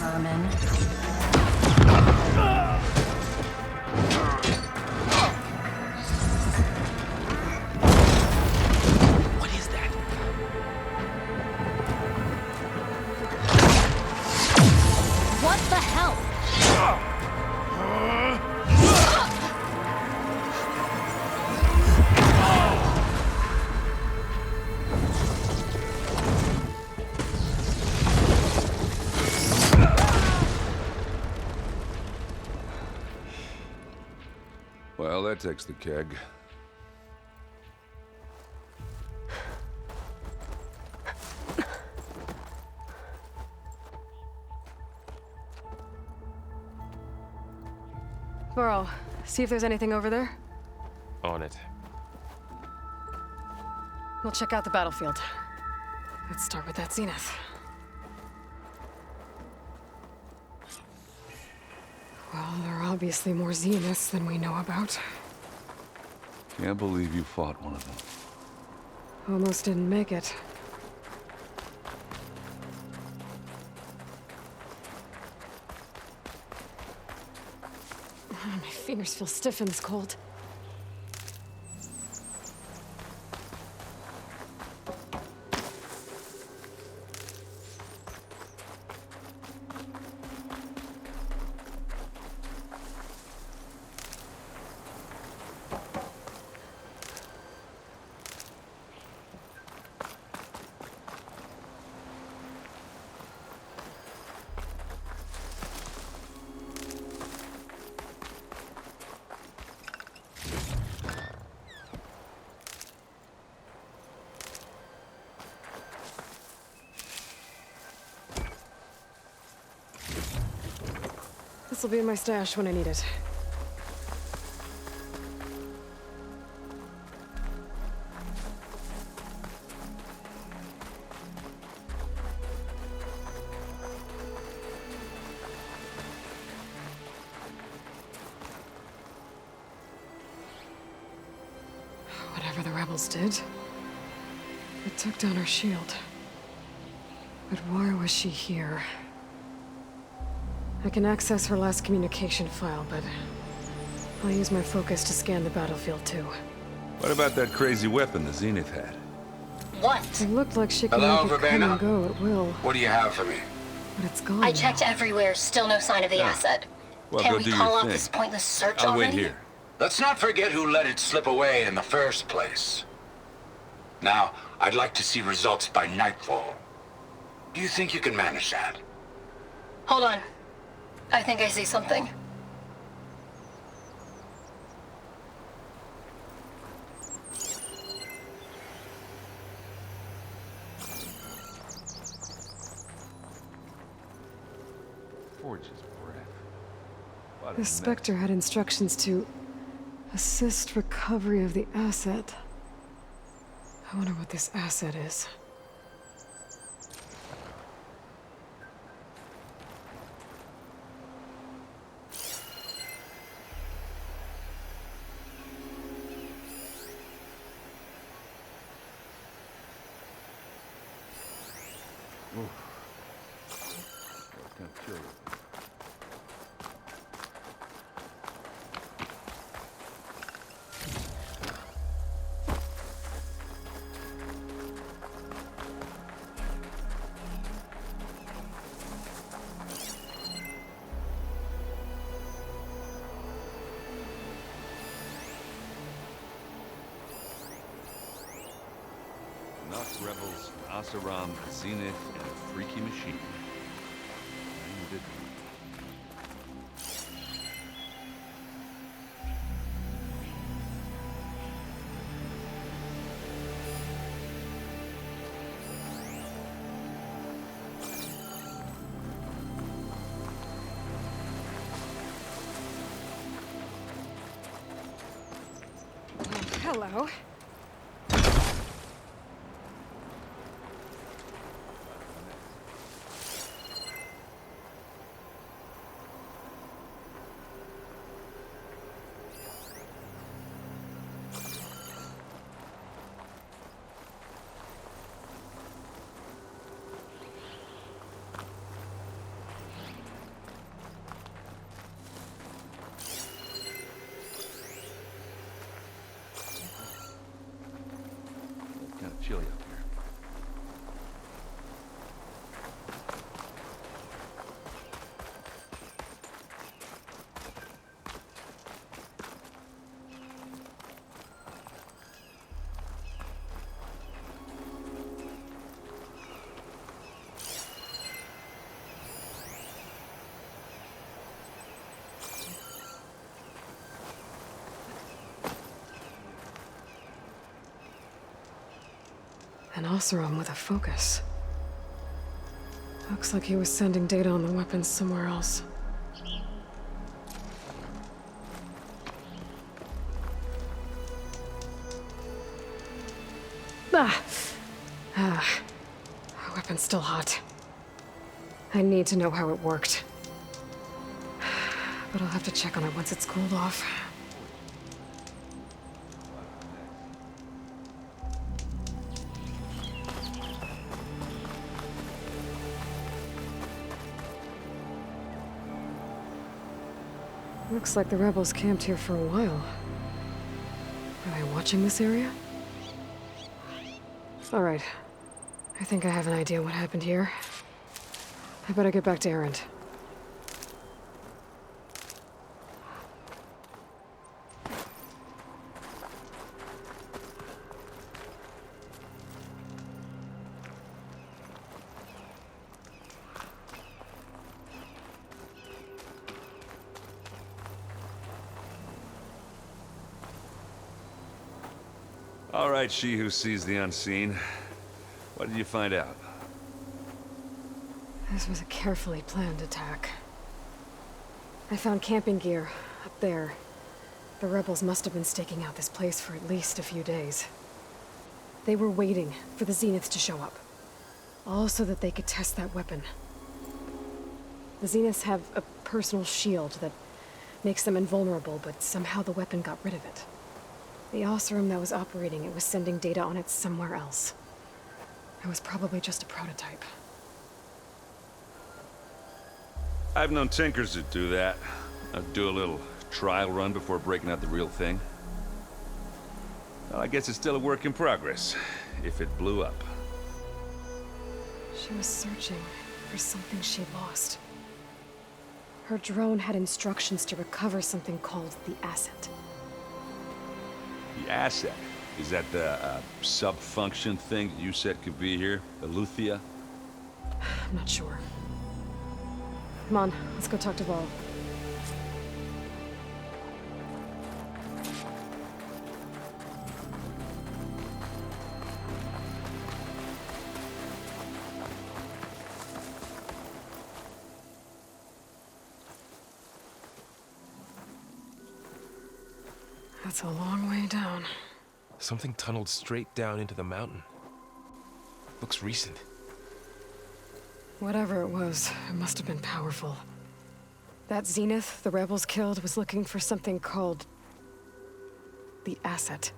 Vermin. What is that? What the hell? Well, that takes the keg. Burrow, see if there's anything over there. On it. We'll check out the battlefield. Let's start with that Zenith. Well, there are obviously more Zeniths than we know about. Can't believe you fought one of them. Almost didn't make it. My fingers feel stiff in this cold. This'll be in my stash when I need it. Whatever the rebels did, it took down her shield. But why was she here? I can access her last communication file, but I'll use my focus to scan the battlefield too. What about that crazy weapon the Zenith had? What? It looked like she could Hello, make it come Verbena? and go at will. What do you have for me? But it's gone I now. checked everywhere, still no sign of the asset. Well, Can go we do call your off thing. this pointless search I'll already? wait here. Let's not forget who let it slip away in the first place. Now, I'd like to see results by nightfall. Do you think you can manage that? Hold on. I think I see something. Forge's breath. What a The mess. Spectre had instructions to assist recovery of the asset. I wonder what this asset is. That's gonna kill you. Nox Rebels, Asaram, Zenith, and a freaky machine. And it- Hello. It's kind of chilly up here. An Oseram with a focus. Looks like he was sending data on the weapons somewhere else. Our weapon's still hot. I need to know how it worked. But I'll have to check on it once it's cooled off. Looks like the rebels camped here for a while. Are they watching this area? All right. I think I have an idea what happened here. I better get back to Erend. All right, she who sees the unseen. What did you find out? This was a carefully planned attack. I found camping gear up there. The rebels must have been staking out this place for at least a few days. They were waiting for the Zeniths to show up. All so that they could test that weapon. The Zeniths have a personal shield that makes them invulnerable, but somehow the weapon got rid of it. The Oseram that was operating it was sending data on it somewhere else. It was probably just a prototype. I've known tinkers that do that. Do a little trial run before breaking out the real thing. Well, I guess it's still a work in progress, if it blew up. She was searching for something she lost. Her drone had instructions to recover something called the Asset. The Asset? Is that the sub-function thing that you said could be here? Eleuthia? I'm not sure. Come on, let's go talk to Vol. That's a long way down. Something tunneled straight down into the mountain. Looks recent. Whatever it was, it must have been powerful. That Zenith the rebels killed was looking for something called the Asset.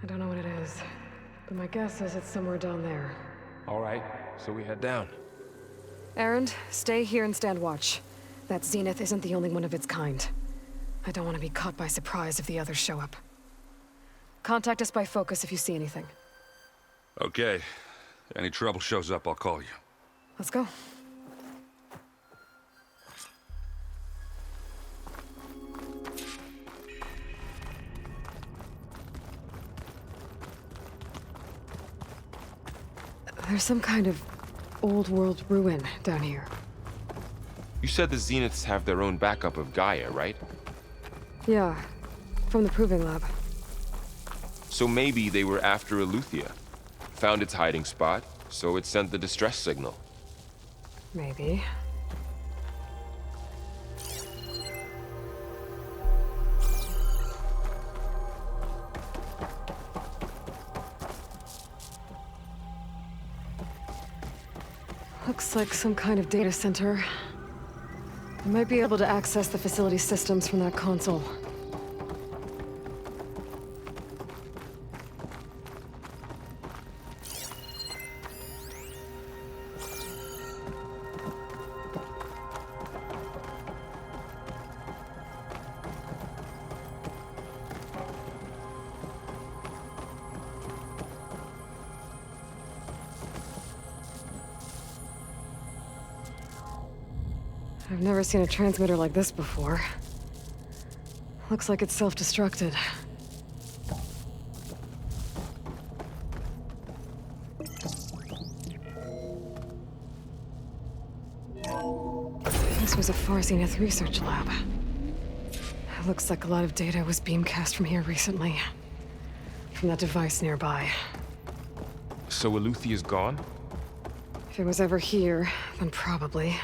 I don't know what it is, but my guess is it's somewhere down there. All right, so we head down. Erend, stay here and stand watch. That Zenith isn't the only one of its kind. I don't want to be caught by surprise if the others show up. Contact us by focus if you see anything. Okay. Any trouble shows up, I'll call you. Let's go. There's some kind of old world ruin down here. You said the Zeniths have their own backup of Gaia, right? Yeah, from the Proving Lab. So maybe they were after Eleuthia. Found its hiding spot, so it sent the distress signal. Maybe. Looks like some kind of data center. I might be able to access the facility systems from that console. I've never seen a transmitter like this before. Looks like it's self-destructed. This was a Far Zenith research lab. It looks like a lot of data was beamcast from here recently. From that device nearby. So Eleuthia's gone? If it was ever here, then probably.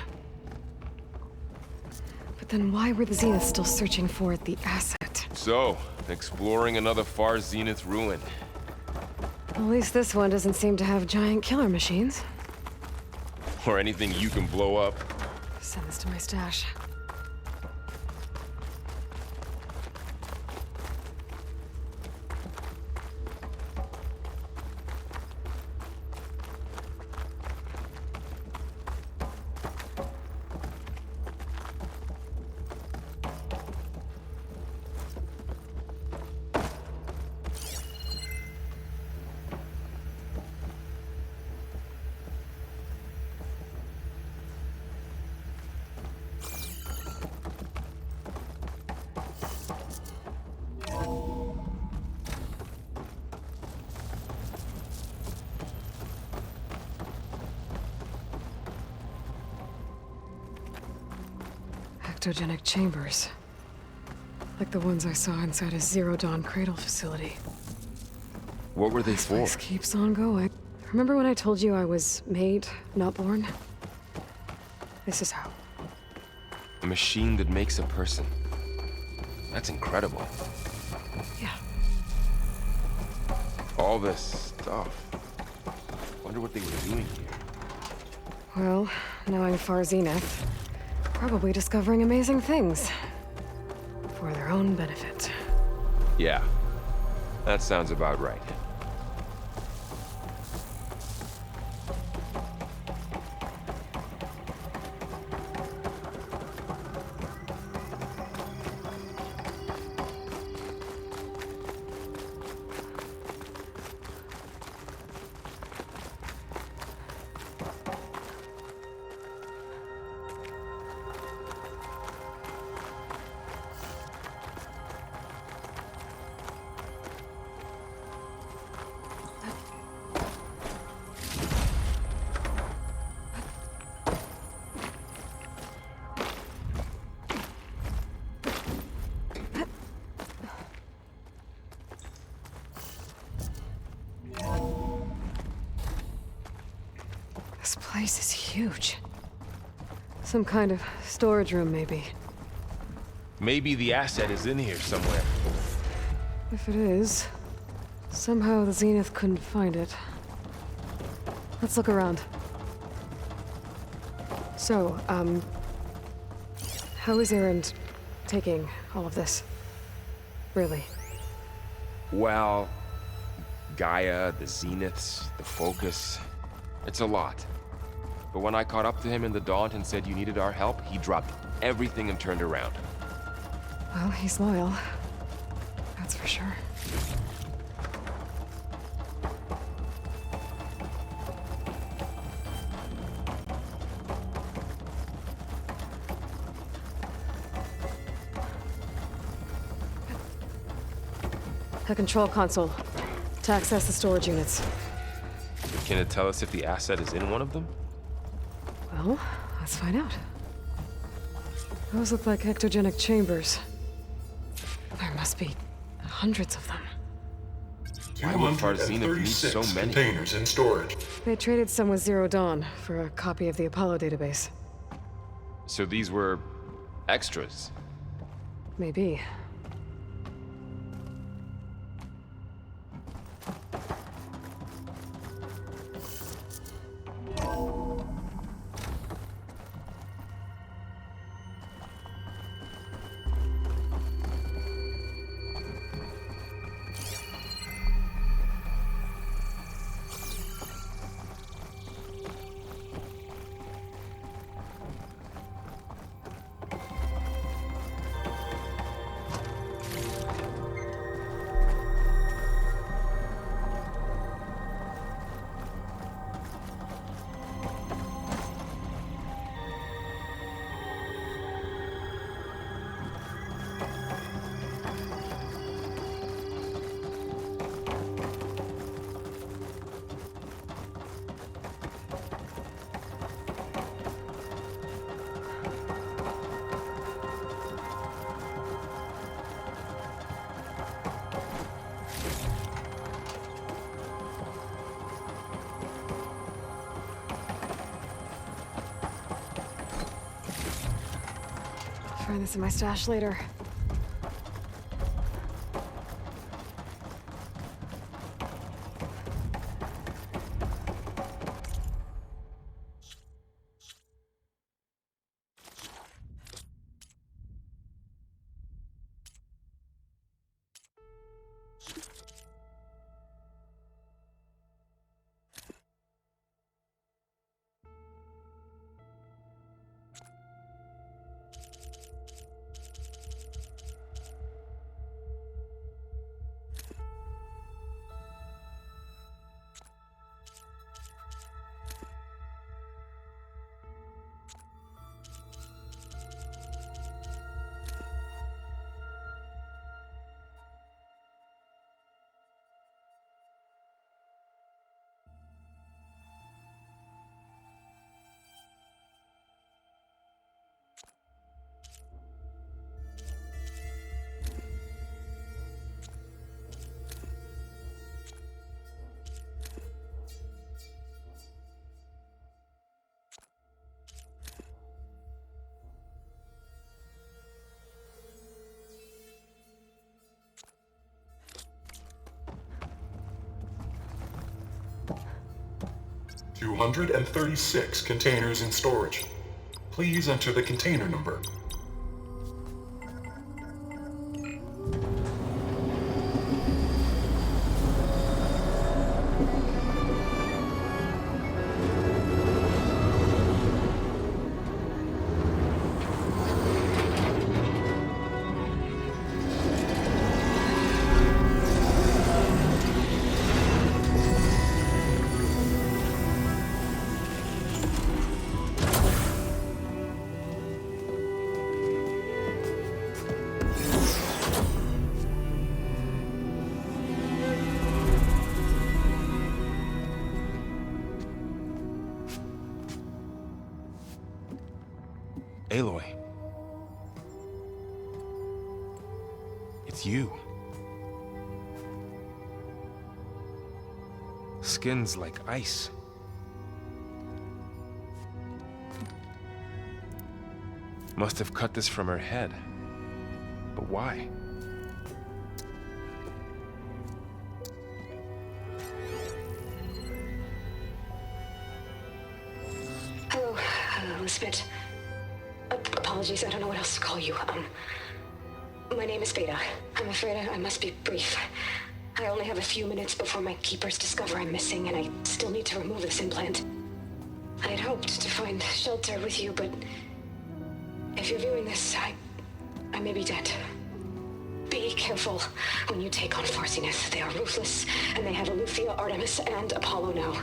But then why were the Zeniths still searching for the Asset? So, exploring another Far Zenith ruin. At least this one doesn't seem to have giant killer machines. Or anything you can blow up. Send this to my stash. Ectogenic chambers. Like the ones I saw inside a Zero Dawn cradle facility. What were they This for? place keeps on going. Remember when I told you I was made, not born? This is how. A machine that makes a person. That's incredible. Yeah. All this stuff. Wonder what they were doing here. Well, knowing Far Zenith, probably discovering amazing things. For their own benefit. Yeah, that sounds about right. This place is huge. Some kind of storage room, maybe. Maybe the asset is in here somewhere. If it is, somehow the Zenith couldn't find it. Let's look around. So, how is Erend taking all of this? Really? Well, Gaia, the Zeniths, the Focus. It's a lot. But when I caught up to him in the Daunt and said you needed our help, he dropped everything and turned around. Well, he's loyal. That's for sure. A control console to access the storage units. Can it tell us if the asset is in one of them? Well, let's find out. Those look like ectogenic chambers. There must be hundreds of them. Why would Far Zenith need so many? Containers in storage. They traded some with Zero Dawn for a copy of the Apollo database. So these were extras. Maybe. Find this in my stash later. 236 containers in storage. Please enter the container number. Aloy. It's you. Skin's like ice. Must have cut this from her head. But why? Hello, Elizabeth. Apologies, I don't know what else to call you. My name is Veda. I'm afraid I must be brief. I only have a few minutes before my keepers discover I'm missing, and I still need to remove this implant. I had hoped to find shelter with you, but if you're viewing this, I may be dead. Be careful when you take on Far Zenith. They are ruthless, and they have Eleuthia, Artemis, and Apollo now.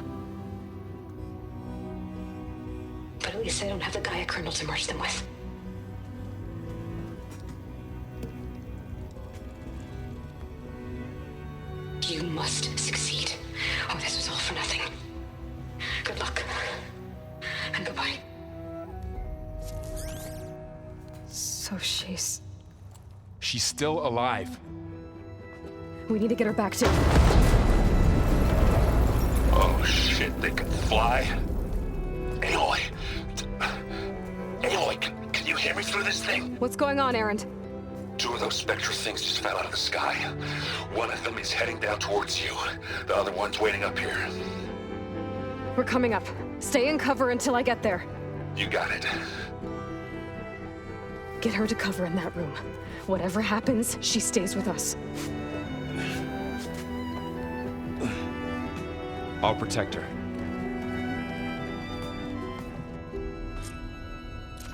But at least I don't have the Gaia kernel to merge them with. You must succeed, or this was all for nothing. Good luck. And goodbye. So she's... She's still alive. We need to get her back to... Oh shit, they can fly? Aloy! Aloy, can you hear me through this thing? What's going on, Erend? 2 of those Spectre things just fell out of the sky. One of them is heading down towards you. The other one's waiting up here. We're coming up. Stay in cover until I get there. You got it. Get her to cover in that room. Whatever happens, she stays with us. I'll protect her.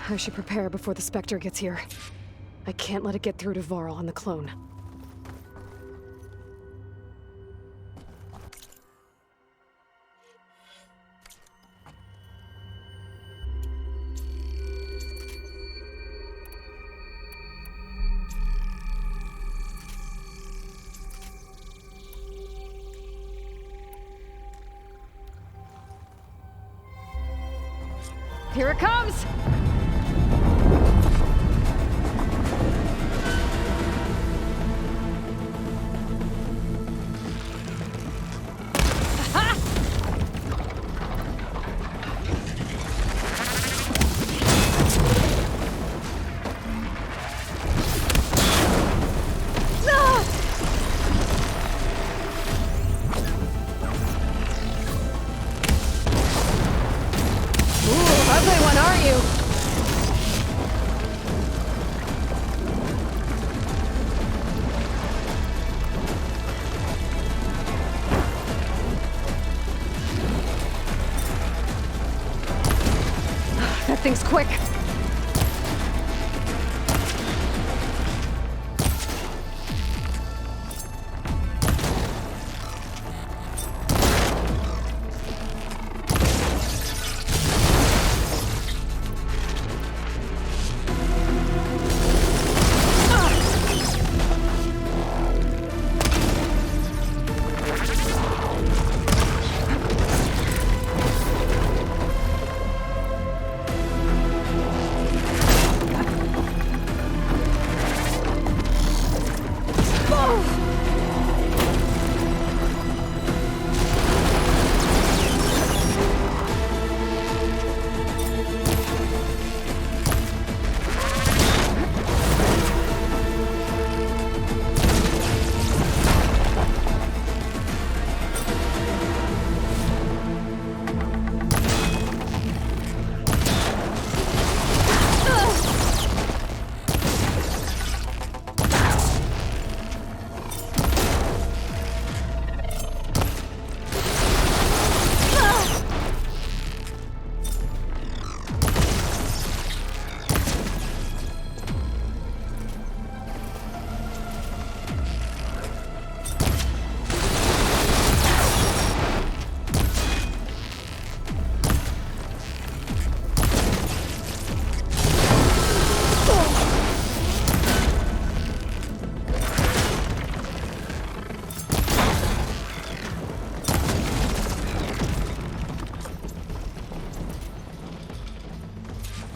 I should prepare before the Spectre gets here. I can't let it get through to Varl and the clone. Here it comes! Things quick.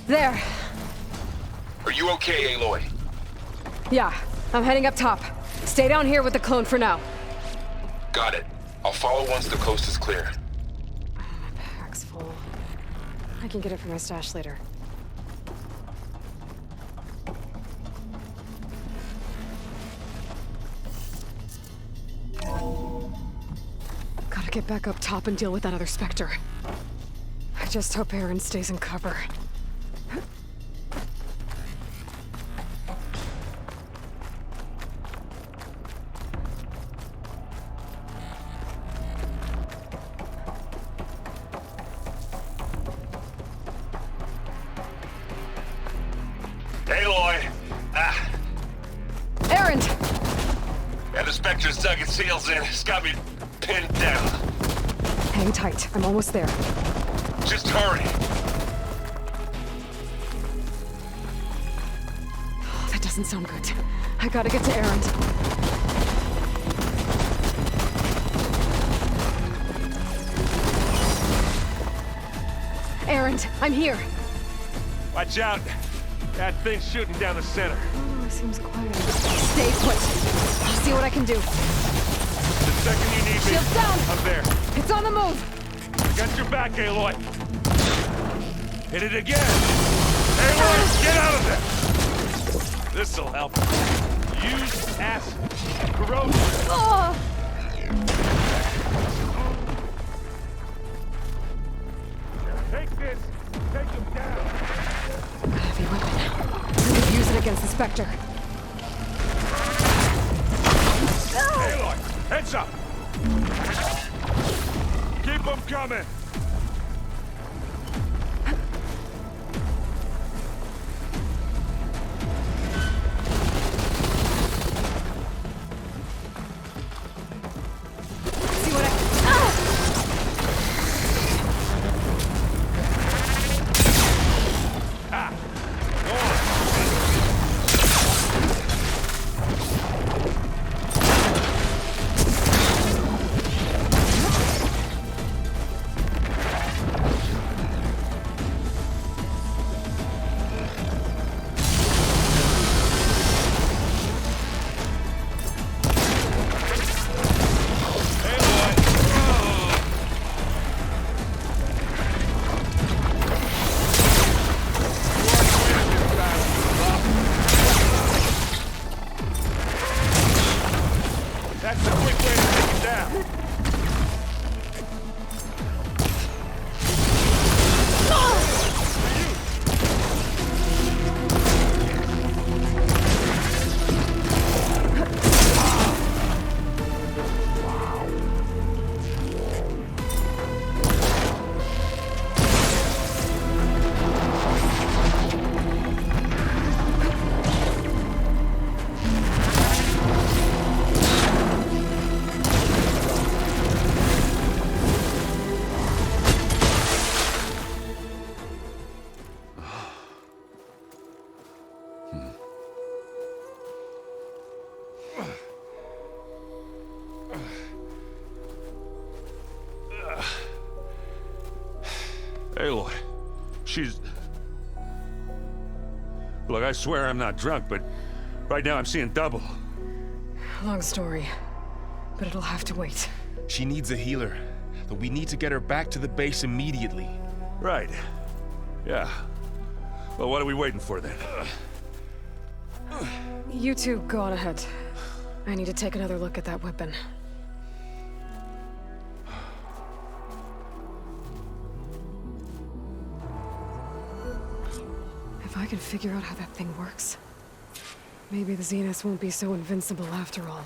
There. Are you okay, Aloy? Yeah, I'm heading up top. Stay down here with the clone for now. Got it. I'll follow once the coast is clear. My pack's full. I can get it from my stash later. Gotta get back up top and deal with that other Spectre. I just hope Aaron stays in cover. Aloy! Aaron! Yeah, the Spectre's dug its heels in. It's got me pinned down. Hang tight. I'm almost there. Just hurry. Oh, that doesn't sound good. I gotta get to Aaron. Aaron, I'm here. Watch out. That thing's shooting down the center. Oh, seems quiet. Stay put. I'll see what I can do. The second you need me, Shields down. I'm there. It's on the move. I got your back, Aloy. Hit it again. Aloy, get out of there. This'll help. Use acid. Corrosion. Oh. Take this. Take him down. Heavy weapon. I could use it against the Spectre. Aloy, heads up. Keep them coming. See what I... That's a quick way to take him down. Aloy, she's... Look, I swear I'm not drunk, but right now I'm seeing double. Long story, but it'll have to wait. She needs a healer, but we need to get her back to the base immediately. Right. Yeah. Well, what are we waiting for then? You two go on ahead. I need to take another look at that weapon. If I can figure out how that thing works, maybe the Zeniths won't be so invincible after all.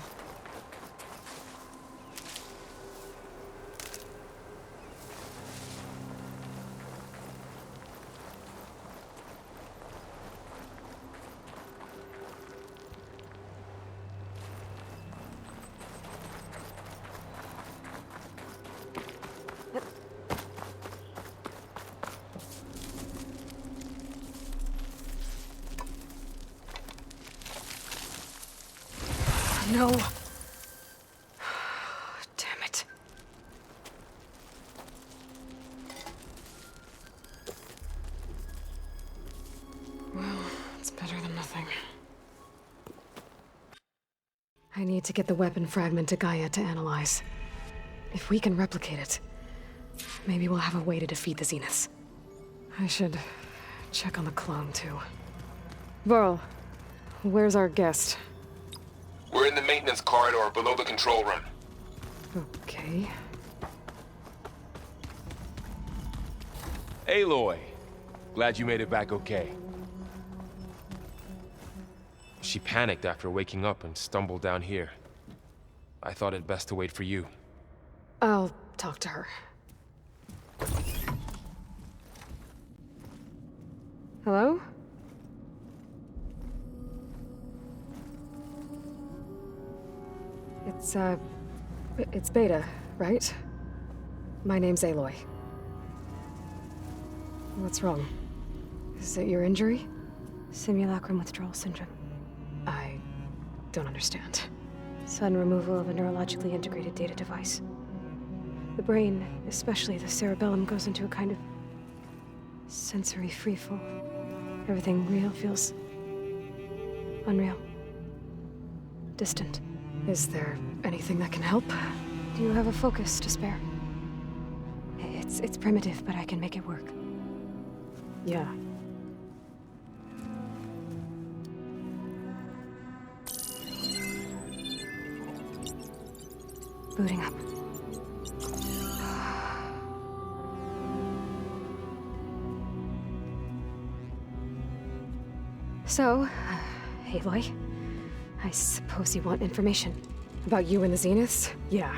No. Damn it. I need to get the weapon fragment to Gaia to analyze. If we can replicate it, maybe we'll have a way to defeat the Zeniths. I should check on the clone, too. Varl, where's our guest? We're in the maintenance corridor below the control room. Okay. Aloy, glad you made it back okay. She panicked after waking up and stumbled down here. I thought it best to wait for you. I'll talk to her. Hello? It's Beta, right? My name's Aloy. What's wrong? Is it your injury? Simulacrum withdrawal syndrome. I don't understand. Sudden removal of a neurologically integrated data device. The brain, especially the cerebellum, goes into a kind of sensory freefall. Everything real feels unreal. Distant. Is there anything that can help? Do you have a focus to spare? It's primitive, but I can make it work. Yeah. Booting up. So, Aloy, I suppose you want information. About you and the Zeniths? Yeah.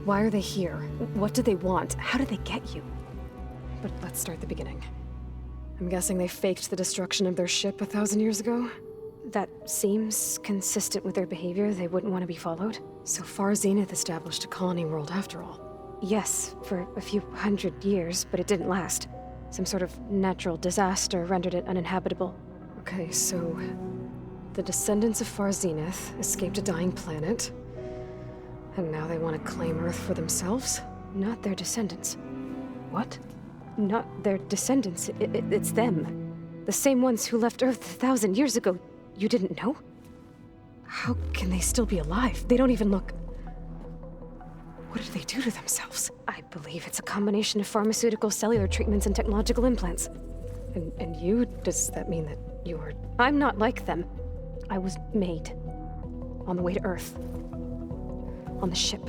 Why are they here? What do they want? How did they get you? But let's start at the beginning. I'm guessing they faked the destruction of their ship 1,000 years ago? That seems consistent with their behavior. They wouldn't want to be followed. So far, Zenith established a colony world after all. Yes, for a few hundred years, but it didn't last. Some sort of natural disaster rendered it uninhabitable. Okay, so the descendants of Far Zenith escaped a dying planet, and now they want to claim Earth for themselves? Not their descendants. What? Not their descendants. It's them. The same ones who left Earth 1,000 years ago. You didn't know? How can they still be alive? They don't even look... What did they do to themselves? I believe it's a combination of pharmaceutical, cellular treatments, and technological implants. And you? Does that mean that you're... I'm not like them. I was made. On the way to Earth. On the ship.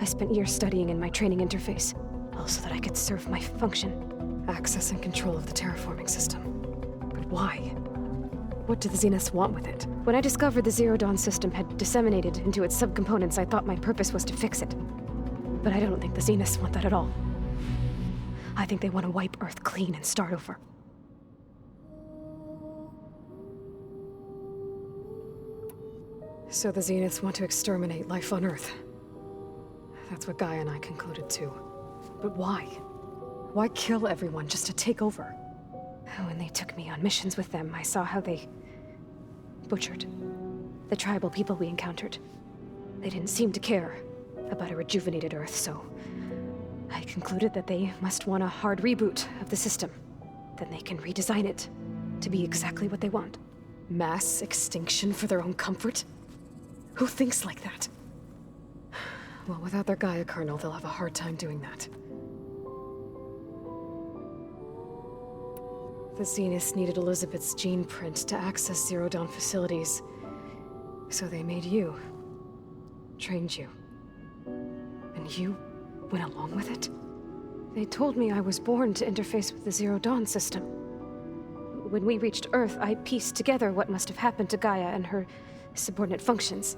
I spent years studying in my training interface, all so that I could serve my function. Access and control of the terraforming system. But why? What do the Zeniths want with it? When I discovered the Zero Dawn system had disseminated into its subcomponents, I thought my purpose was to fix it. But I don't think the Zeniths want that at all. I think they want to wipe Earth clean and start over. So the Zeniths want to exterminate life on Earth. That's what Gaia and I concluded too. But why? Why kill everyone just to take over? When they took me on missions with them, I saw how they butchered the tribal people we encountered. They didn't seem to care about a rejuvenated Earth, so I concluded that they must want a hard reboot of the system. Then they can redesign it to be exactly what they want. Mass extinction for their own comfort? Who thinks like that? Well, without their Gaia kernel, they'll have a hard time doing that. The Zeniths needed Elizabeth's gene print to access Zero Dawn facilities. So they made you. Trained you. And you went along with it? They told me I was born to interface with the Zero Dawn system. When we reached Earth, I pieced together what must have happened to Gaia and her subordinate functions.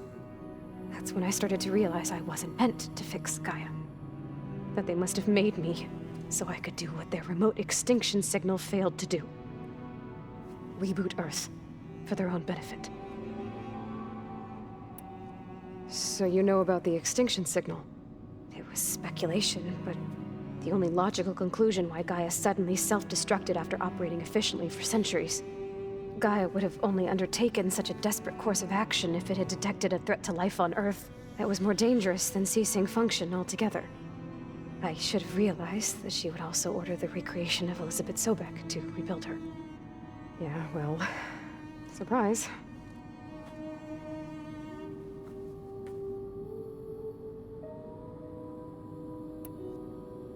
That's when I started to realize I wasn't meant to fix Gaia. That they must have made me so I could do what their remote extinction signal failed to do. Reboot Earth for their own benefit. So you know about the extinction signal? It was speculation, but the only logical conclusion why Gaia suddenly self-destructed after operating efficiently for centuries. Gaia would have only undertaken such a desperate course of action if it had detected a threat to life on Earth that was more dangerous than ceasing function altogether. I should have realized that she would also order the recreation of Elizabeth Sobek to rebuild her. Yeah, well, surprise.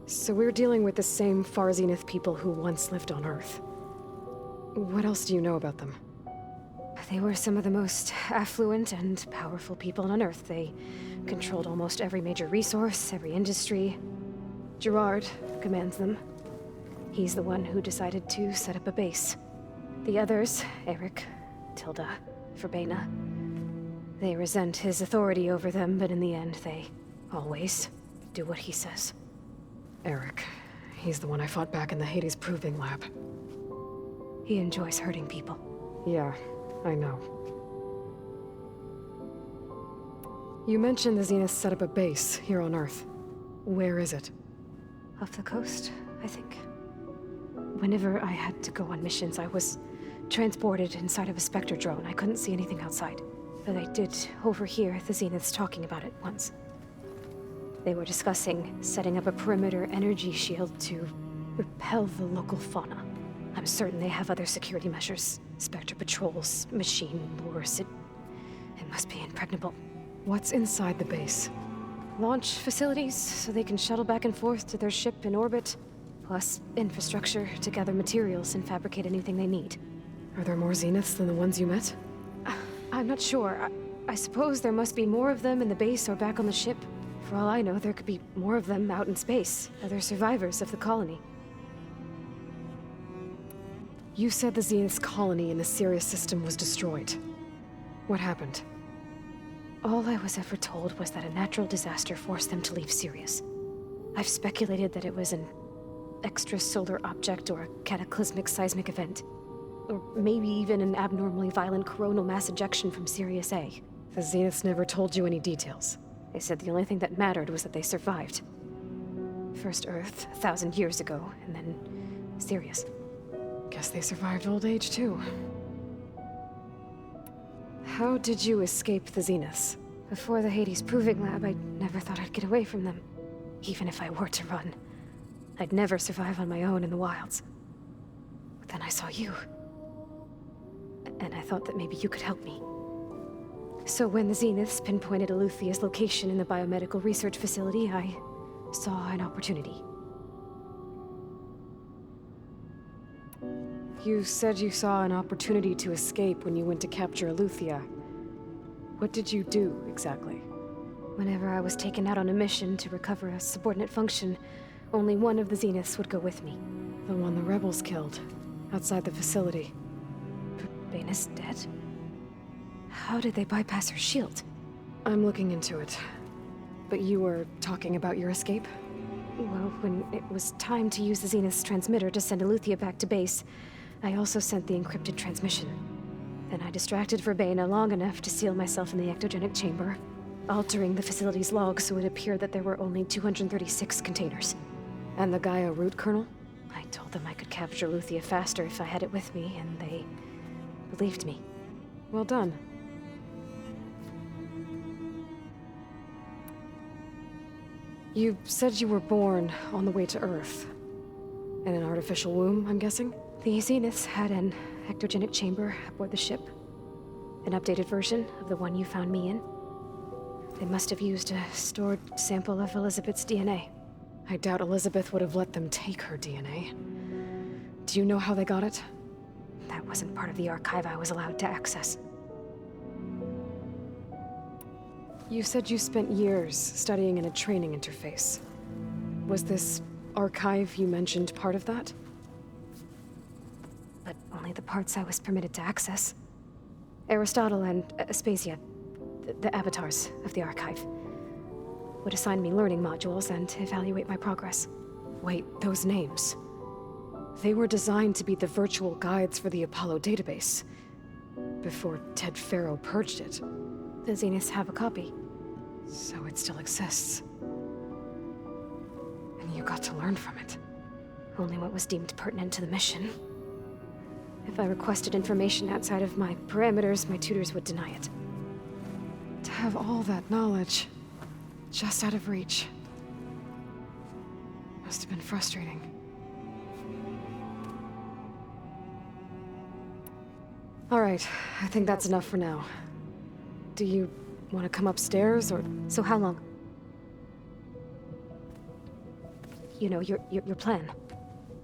So we're dealing with the same Far Zenith people who once lived on Earth. What else do you know about them? They were some of the most affluent and powerful people on Earth. They controlled almost every major resource, every industry. Gerard commands them. He's the one who decided to set up a base. The others, Eric, Tilda, Verbena, they resent his authority over them, but in the end, they always do what he says. Eric. He's the one I fought back in the Hades Proving Lab. He enjoys hurting people. Yeah, I know. You mentioned the Zenith set up a base here on Earth. Where is it? Off the coast, I think. Whenever I had to go on missions, I was transported inside of a Spectre drone. I couldn't see anything outside. But I did overhear the Zeniths talking about it once. They were discussing setting up a perimeter energy shield to repel the local fauna. I'm certain they have other security measures. Spectre patrols, machine lures. It must be impregnable. What's inside the base? Launch facilities, so they can shuttle back and forth to their ship in orbit. Plus infrastructure to gather materials and fabricate anything they need. Are there more Zeniths than the ones you met? I'm not sure. I suppose there must be more of them in the base or back on the ship. For all I know, there could be more of them out in space, other survivors of the colony. You said the Zenith's colony in the Sirius system was destroyed. What happened? All I was ever told was that a natural disaster forced them to leave Sirius. I've speculated that it was an extrasolar object or a cataclysmic seismic event. Or maybe even an abnormally violent coronal mass ejection from Sirius A. The Zeniths never told you any details. They said the only thing that mattered was that they survived. First Earth, 1,000 years ago, and then Sirius. Guess they survived old age, too. How did you escape the Zeniths? Before the Hades Proving Lab, I never thought I'd get away from them. Even if I were to run. I'd never survive on my own in the wilds. But then I saw you. And I thought that maybe you could help me. So when the Zeniths pinpointed Eluthia's location in the biomedical research facility, I saw an opportunity. You said you saw an opportunity to escape when you went to capture Eluthia. What did you do, exactly? Whenever I was taken out on a mission to recover a subordinate function, only one of the Zeniths would go with me. The one the rebels killed, outside the facility. Verbena's dead? How did they bypass her shield? I'm looking into it. But you were talking about your escape? Well, when it was time to use the Zenith's transmitter to send Eluthia back to base, I also sent the encrypted transmission. Then I distracted Verbena long enough to seal myself in the ectogenic chamber, altering the facility's log so it appeared that there were only 236 containers. And the Gaia root kernel? I told them I could capture Eluthia faster if I had it with me, and they believed me. Well done. You said you were born on the way to Earth. In an artificial womb, I'm guessing? The Zeniths had an ectogenic chamber aboard the ship. An updated version of the one you found me in. They must have used a stored sample of Elizabeth's DNA. I doubt Elizabeth would have let them take her DNA. Do you know how they got it? That wasn't part of the archive I was allowed to access. You said you spent years studying in a training interface. Was this archive you mentioned part of that? But only the parts I was permitted to access. Aristotle and Aspasia, the avatars of the archive, would assign me learning modules and evaluate my progress. Wait, those names. They were designed to be the virtual guides for the Apollo database, before Ted Faro purged it. The Zeniths have a copy. So it still exists. And you got to learn from it. Only what was deemed pertinent to the mission. If I requested information outside of my parameters, my tutors would deny it. To have all that knowledge, just out of reach, must have been frustrating. All right, I think that's enough for now. Do you want to come upstairs, or... So how long? you know, your plan.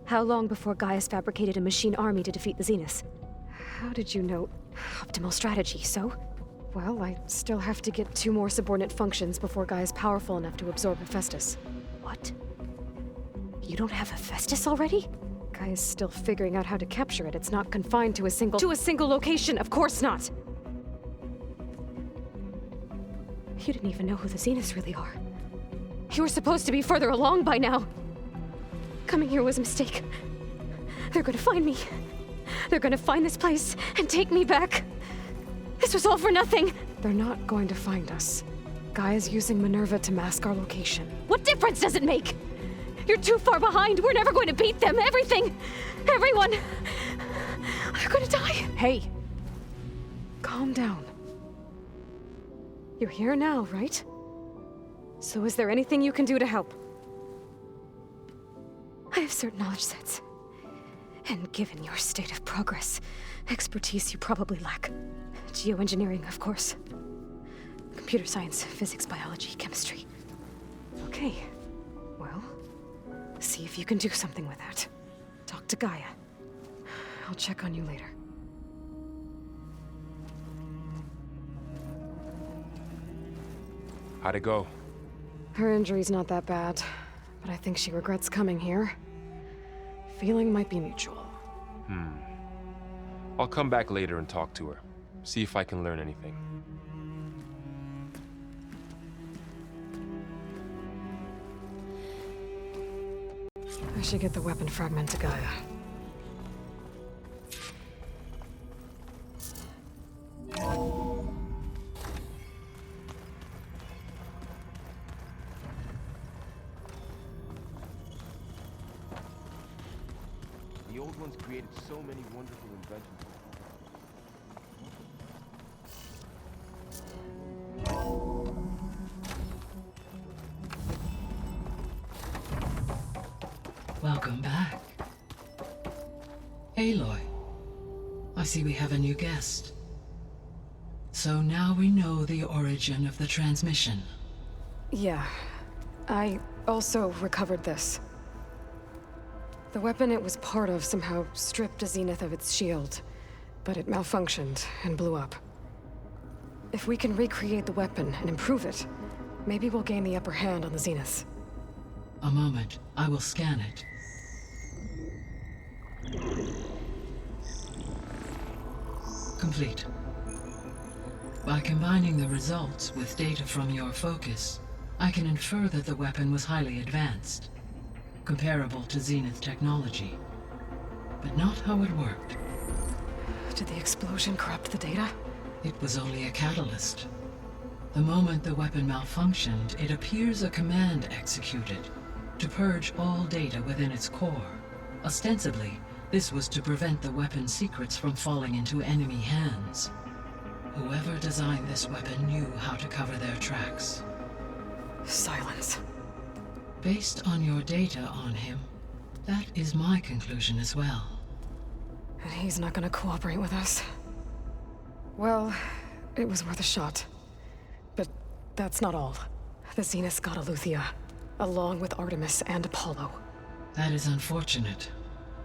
How long before Gaius fabricated a machine army to defeat the Zeniths? How did you know? Optimal strategy, so? Well, I still have to get 2 more subordinate functions before Gaia's powerful enough to absorb Hephaestus. What? You don't have Hephaestus already? Gaia's still figuring out how to capture it. It's not confined to a single location, of course not! You didn't even know who the Zeniths really are. You were supposed to be further along by now. Coming here was a mistake. They're gonna find me. They're gonna find this place and take me back. This was all for nothing. They're not going to find us. Gaia's using Minerva to mask our location. What difference does it make? You're too far behind. We're never going to beat them. Everything. Everyone. They're gonna die. Hey. Calm down. You're here now, right? So is there anything you can do to help? I have certain knowledge sets. And given your state of progress, expertise you probably lack. Geoengineering, of course. Computer science, physics, biology, chemistry. Okay. Well, see if you can do something with that. Talk to Gaia. I'll check on you later. How'd it go? Her injury's not that bad, but I think she regrets coming here. Feeling might be mutual. I'll come back later and talk to her. See if I can learn anything. I should get the weapon fragment to Gaia. The old ones created so many wonderful inventions. Welcome back. Aloy, I see we have a new guest. So now we know the origin of the transmission. Yeah. I also recovered this. The weapon it was part of somehow stripped a Zenith of its shield, but it malfunctioned and blew up. If we can recreate the weapon and improve it, maybe we'll gain the upper hand on the Zeniths. A moment, I will scan it. Complete. By combining the results with data from your focus, I can infer that the weapon was highly advanced, comparable to Zenith technology, but not how it worked. Did the explosion corrupt the data? It was only a catalyst. The moment the weapon malfunctioned, it appears a command executed to purge all data within its core. Ostensibly, this was to prevent the weapon's secrets from falling into enemy hands. Whoever designed this weapon knew how to cover their tracks. Silence. Based on your data on him, that is my conclusion as well. And he's not gonna cooperate with us. Well, it was worth a shot. But that's not all. The Zeniths got Eleuthia, along with Artemis and Apollo. That is unfortunate.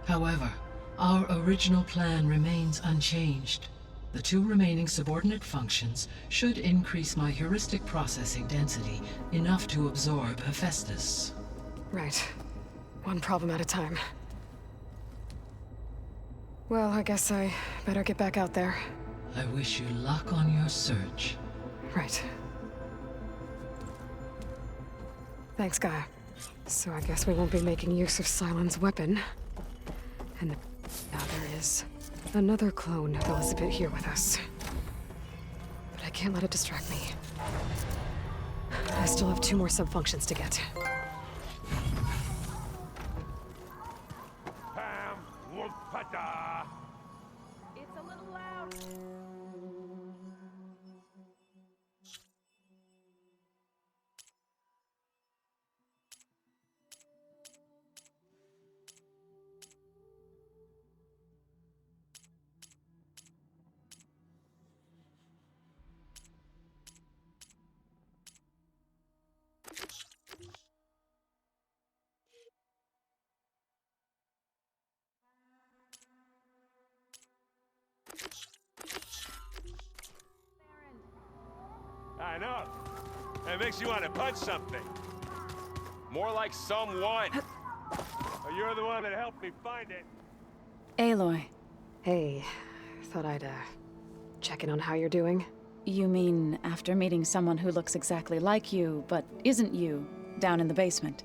However, our original plan remains unchanged. The 2 remaining subordinate functions should increase my heuristic processing density enough to absorb Hephaestus. Right. One problem at a time. Well, I guess I better get back out there. I wish you luck on your search. Right. Thanks, Gaia. So I guess we won't be making use of Sylens' weapon. And now there is another clone of Elizabeth here with us. But I can't let it distract me. I still have 2 more sub-functions to get. It's a little loud. It makes you want to punch something. More like someone. Well, you're the one that helped me find it. Aloy. Hey, thought I'd, check in on how you're doing. You mean after meeting someone who looks exactly like you, but isn't you, down in the basement?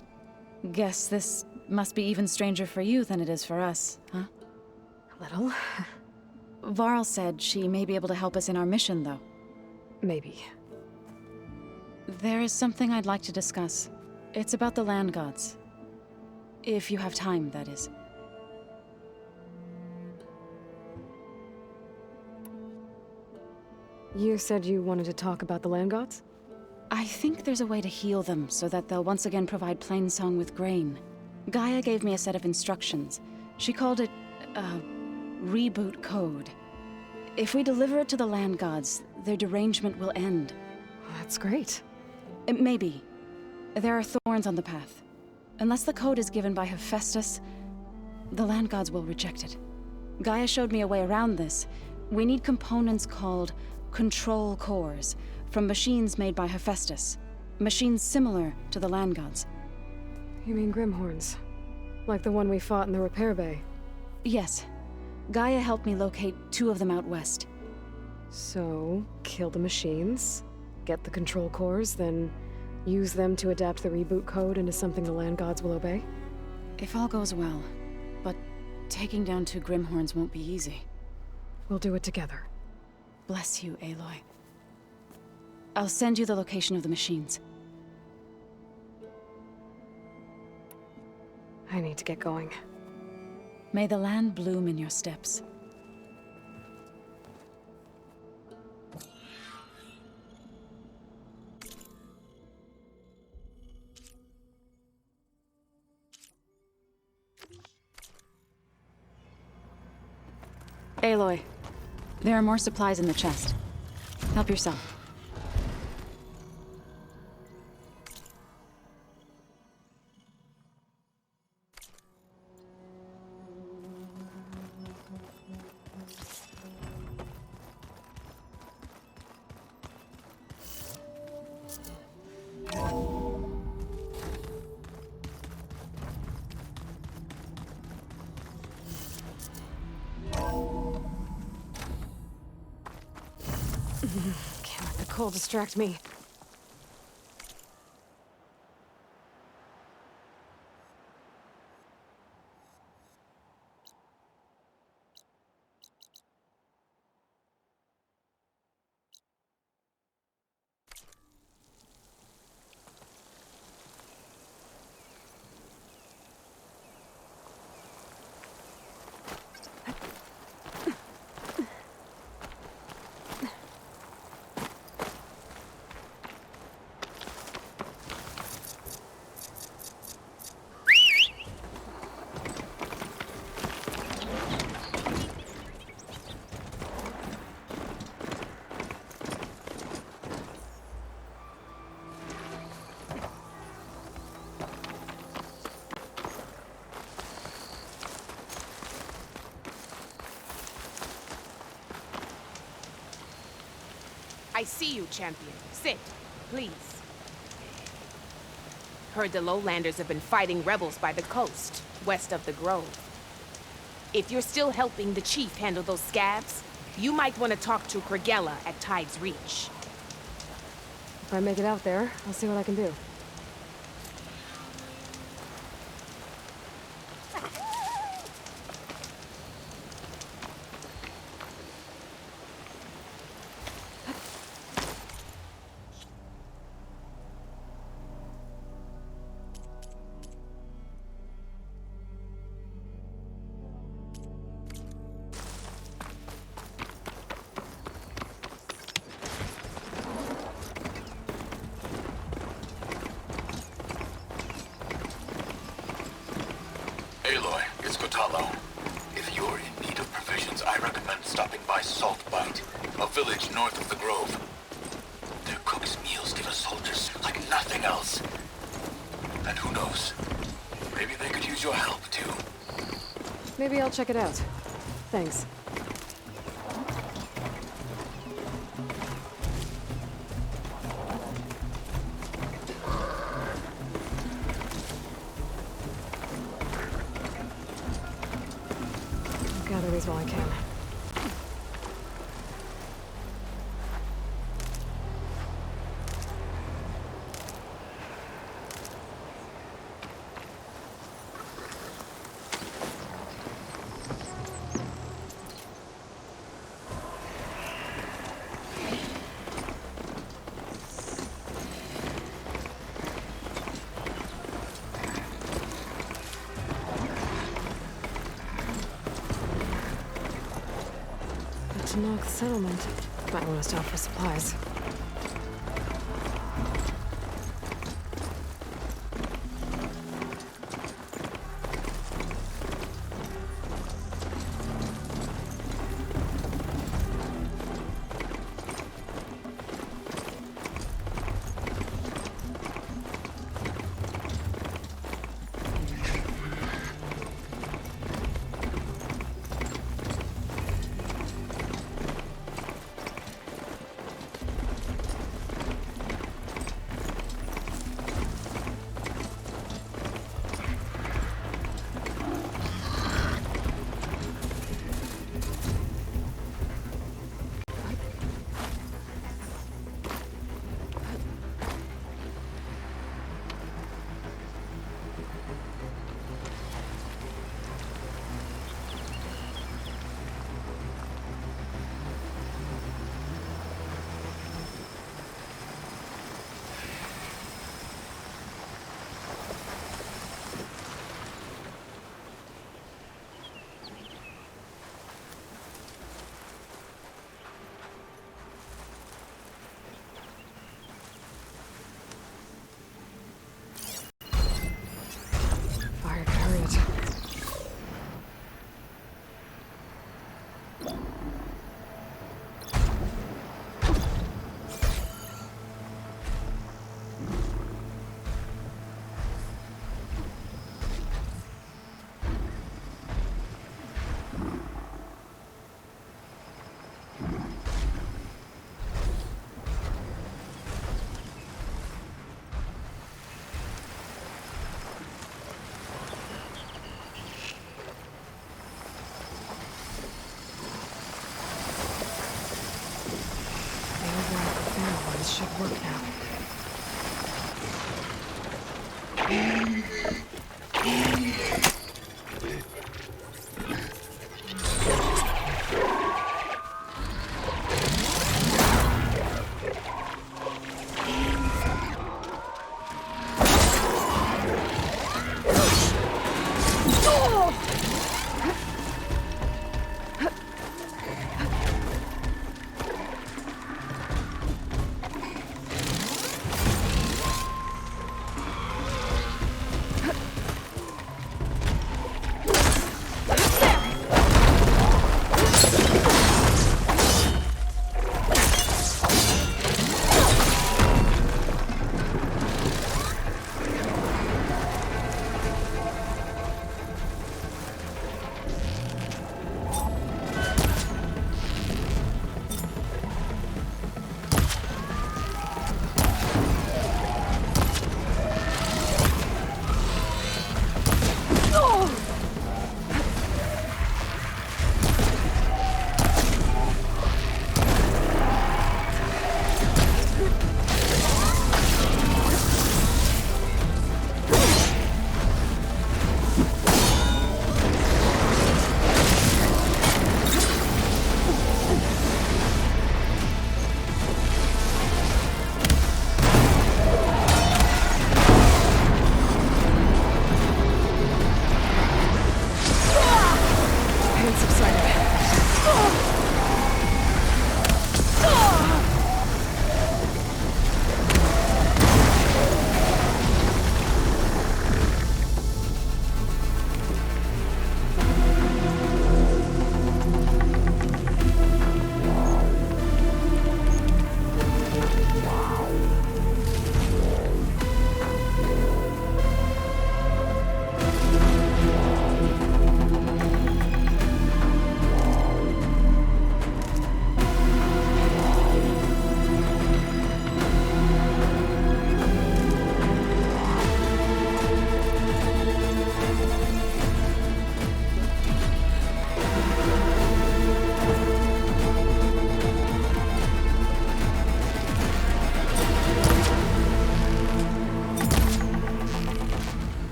Guess this must be even stranger for you than it is for us, huh? A little. Varl said she may be able to help us in our mission, though. Maybe. There is something I'd like to discuss. It's about the land gods. If you have time, that is. You said you wanted to talk about the land gods? I think there's a way to heal them so that they'll once again provide Plainsong with grain. Gaia gave me a set of instructions. She called it a reboot code. If we deliver it to the land gods, their derangement will end. That's great. Maybe. There are thorns on the path. Unless the code is given by Hephaestus, the land gods will reject it. Gaia showed me a way around this. We need components called control cores from machines made by Hephaestus. Machines similar to the land gods. You mean Grimhorns? Like the one we fought in the repair bay? Yes. Gaia helped me locate 2 of them out west. So, kill the machines, get the control cores, then use them to adapt the reboot code into something the land gods will obey? If all goes well. But taking down 2 Grimhorns won't be easy. We'll do it together. Bless you, Aloy. I'll send you the location of the machines. I need to get going. May the land bloom in your steps. Aloy, there are more supplies in the chest. Help yourself. Can't let the cold distract me. I see you, champion. Sit, please. Heard the lowlanders have been fighting rebels by the coast, west of the grove. If you're still helping the chief handle those scabs, you might want to talk to Kragella at Tide's Reach. If I make it out there, I'll see what I can do. Aloy, it's Kotallo. If you're in need of provisions, I recommend stopping by Saltbite, a village north of the Grove. Their cook's meals give us soldiers like nothing else. And who knows, maybe they could use your help, too. Maybe I'll check it out. Thanks. batteries while I can. To knock the settlement. Might want to stop for supplies.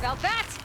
about that!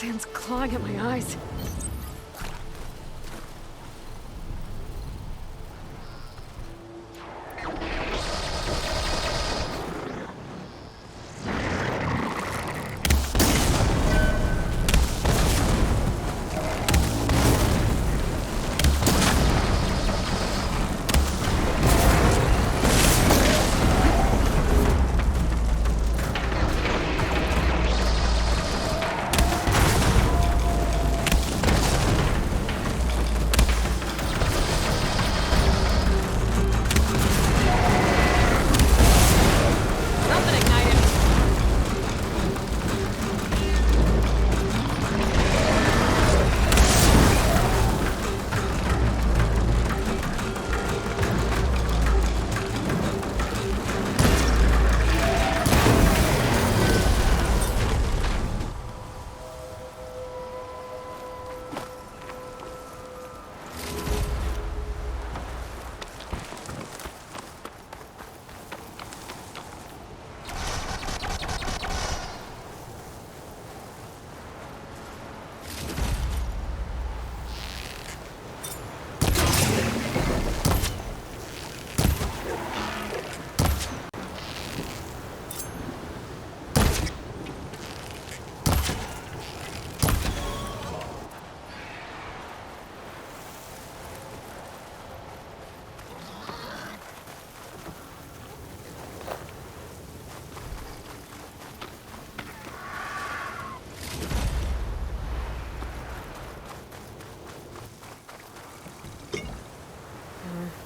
Sand's clawing at my eyes.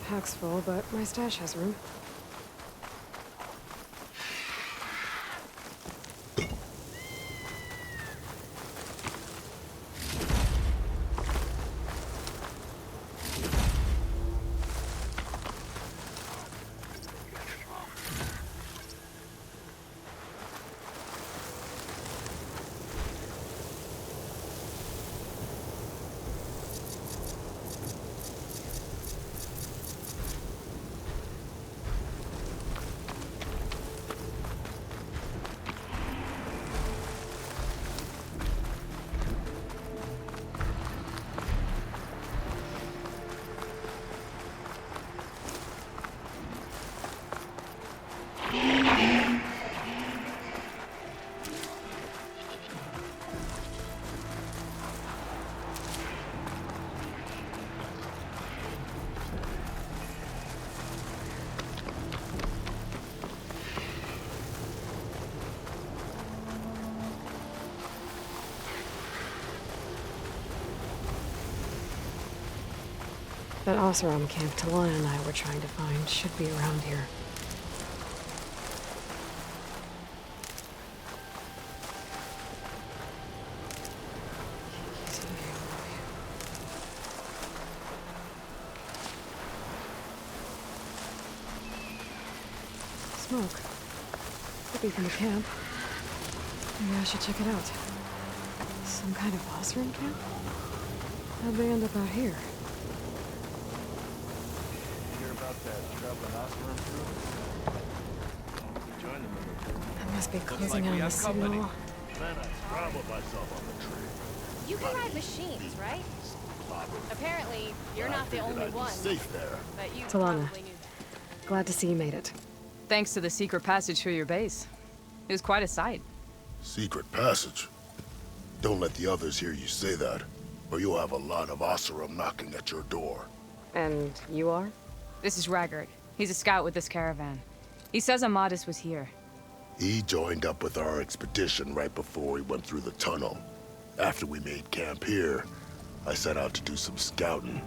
Pack's full, but my stash has room. That Oseram camp Talana and I were trying to find should be around here. Smoke. Could be from the camp. Maybe I should check it out. Some kind of Oseram camp? How'd they end up out here? Hear about that traveling Oseram crew? Join them in the I must be closing in on the signal. Man, I scrambled myself on the tree. You can ride machines, right? Apparently, you're not the only one. Safe there. But you Talana, probably knew that. glad to see you made it. Thanks to the secret passage through your base. It was quite a sight. Secret passage? Don't let the others hear you say that, or you'll have a lot of Oseram knocking at your door. And you are? This is Raggard. He's a scout with this caravan. He says Amadis was here. He joined up with our expedition right before we went through the tunnel. After we made camp here, I set out to do some scouting.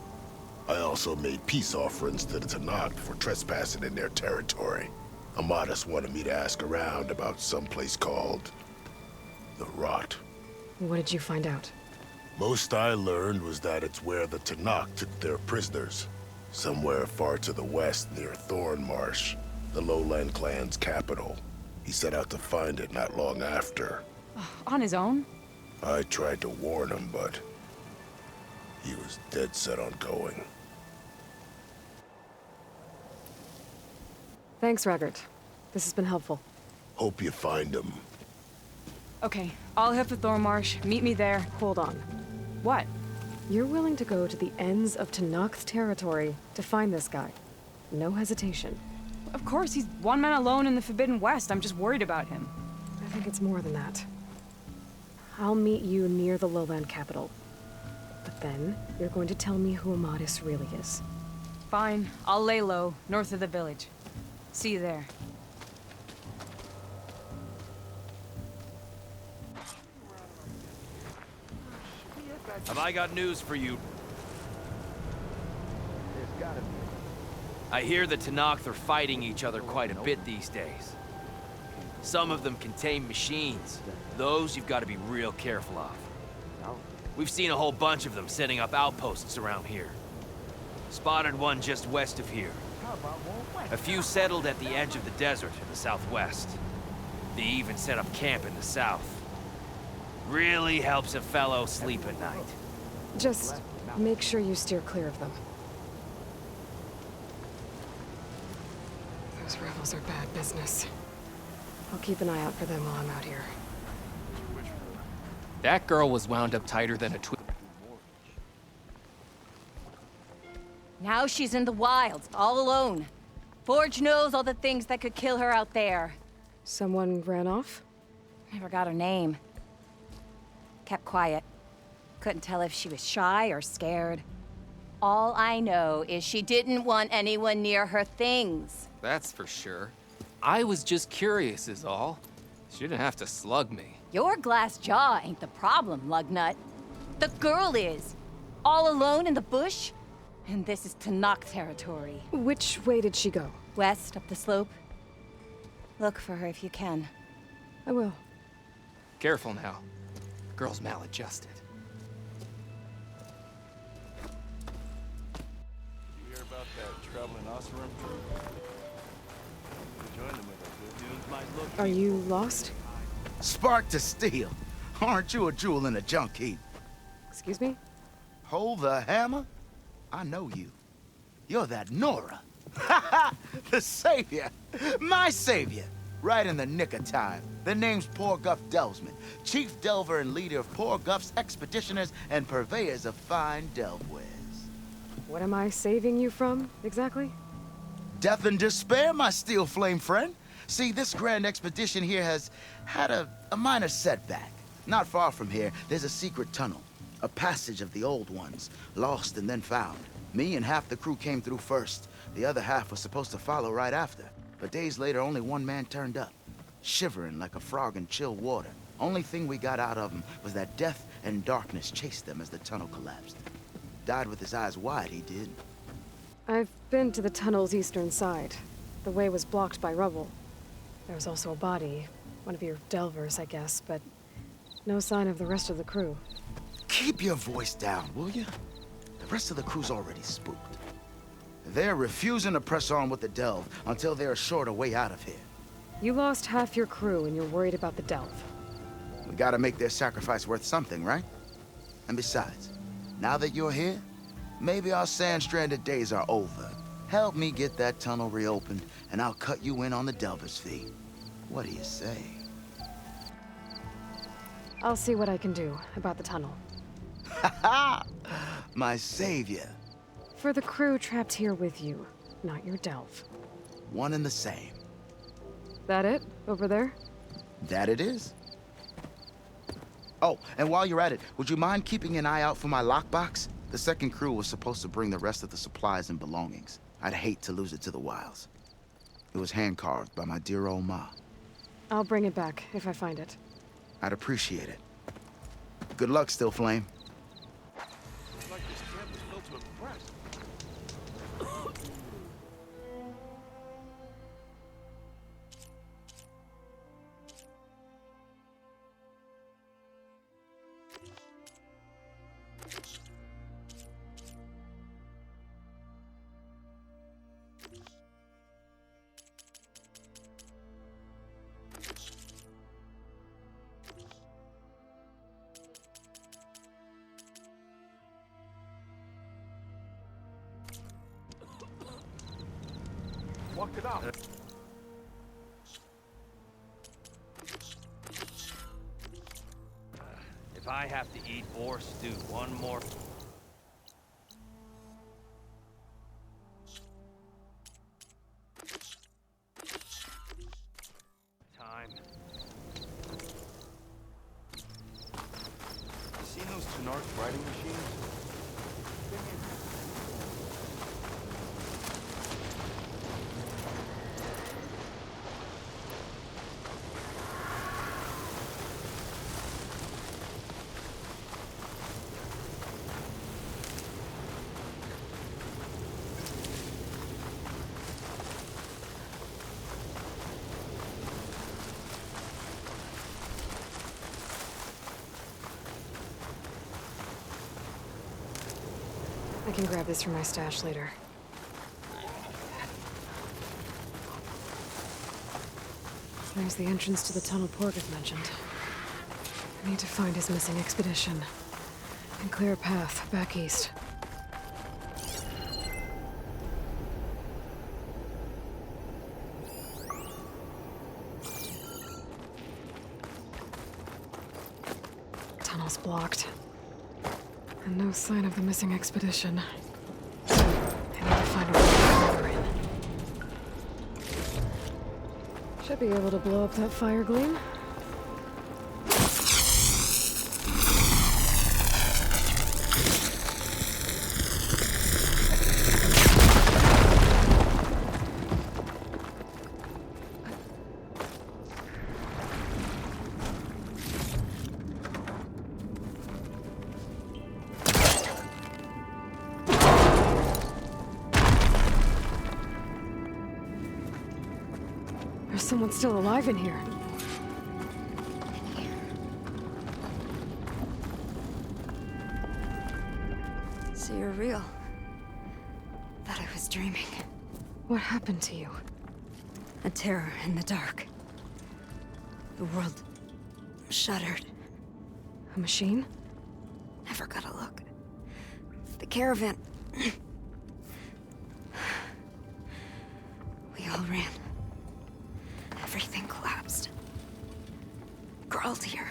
I also made peace offerings to the Tenakth for trespassing in their territory. Amadis wanted me to ask around about some place called the Rot. What did you find out? Most I learned was that it's where the Tenakth took their prisoners. Somewhere far to the west near Thornmarsh, the Lowland clan's capital. He set out to find it not long after. On his own? I tried to warn him, but he was dead set on going. Thanks, Raggard. This has been helpful. Hope you find him. Okay, I'll head for Thornmarsh. Meet me there. Hold on. What? You're willing to go to the ends of Tenakth territory to find this guy. No hesitation. Of course, he's one man alone in the Forbidden West. I'm just worried about him. I think it's more than that. I'll meet you near the Lowland capital. But then, you're going to tell me who Amadis really is. Fine. I'll lay low, north of the village. See you there. Have I got news for you? I hear the Tenakth are fighting each other quite a bit these days. Some of them contain machines. Those you've got to be real careful of. We've seen a whole bunch of them setting up outposts around here. Spotted one just west of here. A few settled at the edge of the desert in the southwest. They even set up camp in the south. Really helps a fellow sleep at night. Just make sure you steer clear of them. Those rebels are bad business. I'll keep an eye out for them while I'm out here. That girl was wound up tighter than a twig. Now she's in the wilds, all alone. Forge knows all the things that could kill her out there. Someone ran off? Never got her name. Kept quiet. Couldn't tell if she was shy or scared. All I know is she didn't want anyone near her things. That's for sure. I was just curious is all. She didn't have to slug me. Your glass jaw ain't the problem, Lugnut. The girl is. All alone in the bush. And this is Tenakth territory. Which way did she go? West, up the slope. Look for her if you can. I will. Careful now. Girl's maladjusted. You hear about that traveling Oseram crew? Join them with us. Dudes might look. Are you lost? Spark to steel. Aren't you a jewel in a junk heap? Excuse me? Hold the hammer? I know you. You're that Nora. The savior. My savior. Right in the nick of time. The name's Porguff Delvesman, chief delver and leader of Porguff's expeditioners and purveyors of fine delvewares. What am I saving you from, exactly? Death and despair, my steel flame friend. See, this grand expedition here has had a minor setback. Not far from here, there's a secret tunnel. A passage of the old ones, lost and then found. Me and half the crew came through first. The other half was supposed to follow right after. But days later, only one man turned up, shivering like a frog in chill water. Only thing we got out of him was that death and darkness chased them as the tunnel collapsed. Died with his eyes wide, he did. I've been to the tunnel's eastern side. The way was blocked by rubble. There was also a body. One of your delvers, I guess, but no sign of the rest of the crew. Keep your voice down, will you? The rest of the crew's already spooked. They're refusing to press on with the delve until they're assured a way out of here. You lost half your crew and you're worried about the delve. We gotta make their sacrifice worth something, right? And besides, now that you're here, maybe our sand-stranded days are over. Help me get that tunnel reopened, and I'll cut you in on the delver's fee. What do you say? I'll see what I can do about the tunnel. Ha-ha! My savior. For the crew trapped here with you, not your delve. One and the same. That it? Over there? That it is. Oh, and while you're at it, would you mind keeping an eye out for my lockbox? The second crew was supposed to bring the rest of the supplies and belongings. I'd hate to lose it to the wilds. It was hand-carved by my dear old ma. I'll bring it back if I find it. I'd appreciate it. Good luck, Still Flame. Walk it out. If I have to eat boar stew one more time. You seen those Tenarch riding machines? I can grab this from my stash later. There's the entrance to the tunnel Porgus mentioned. I need to find his missing expedition and clear a path back east. Tunnel's blocked. And no sign of the missing expedition. I need to find a way to get over in. Should be able to blow up that fire gleam. There's someone still alive in here. So you're real. Thought I was dreaming. What happened to you? A terror in the dark. The world shuddered. A machine? Never got a look. The caravan. We all ran. Everything collapsed. Crawled here.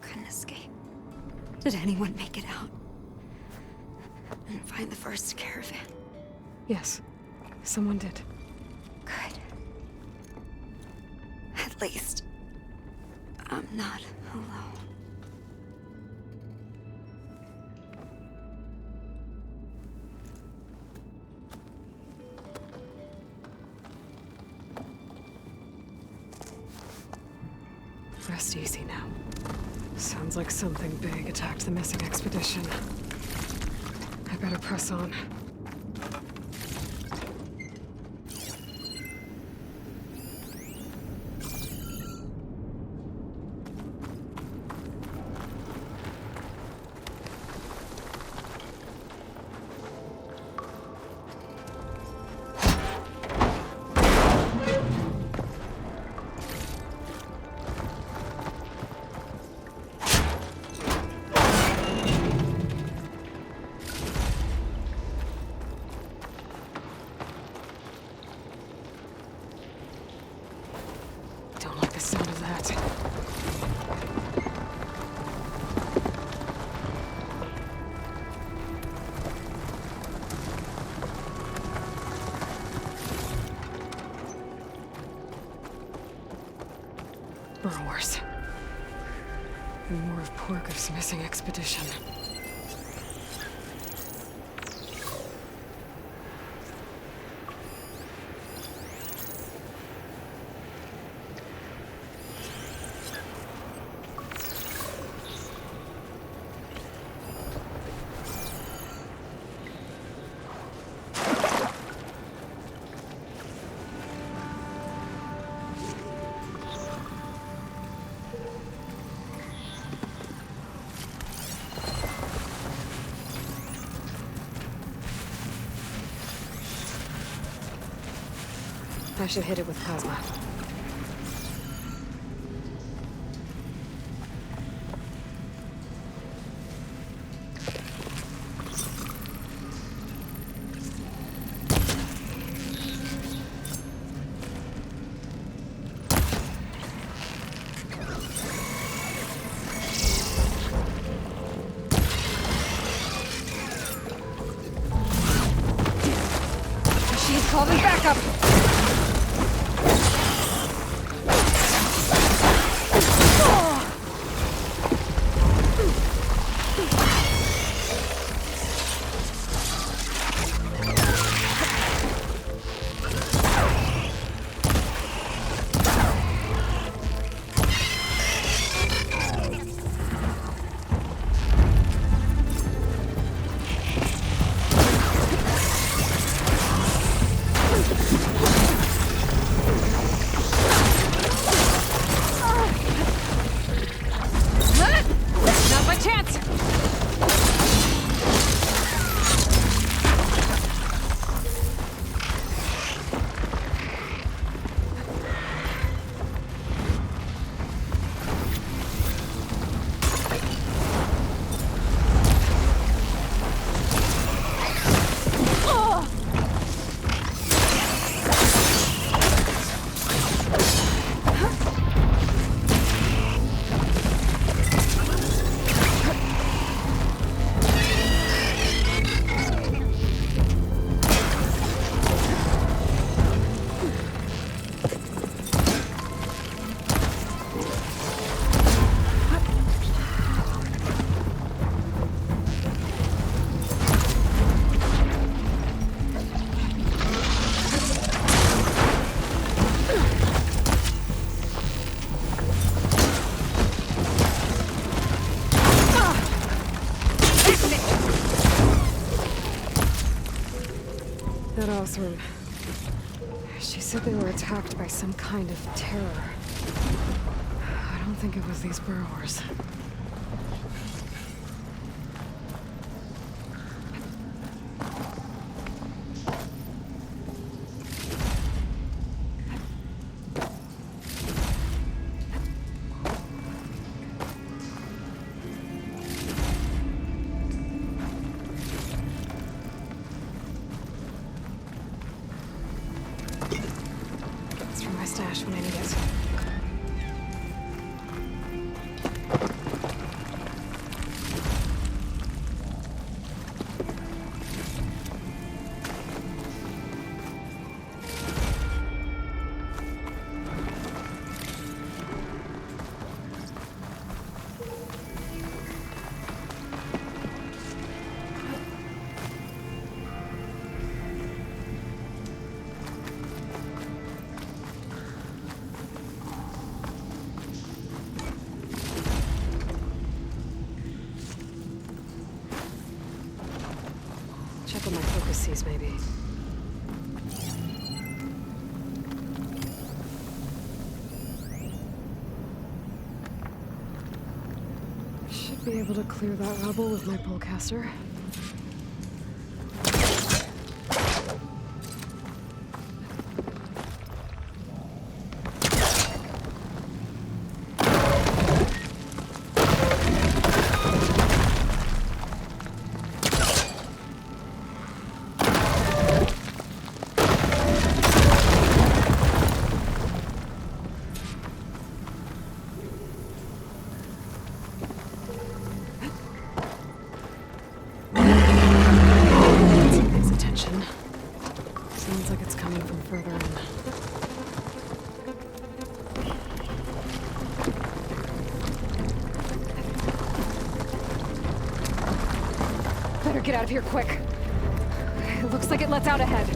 Couldn't escape. Did anyone make it out? And find the first caravan? Yes, someone did. Good. At least, I'm not alone. Rest easy now. Sounds like something big attacked the missing expedition. I better press on. Don't like the sound of that. Burrowers. And more of Porker's missing expedition. I should hit it with plasma. She's calling backup! Not my chance! That Othram. She said they were attacked by some kind of terror. I don't think it was these burrowers. It's from my stash when I need it. species, maybe. Should be able to clear that rubble with my pullcaster. Sounds like it's coming from further in. Better get out of here quick. It looks like it lets out ahead.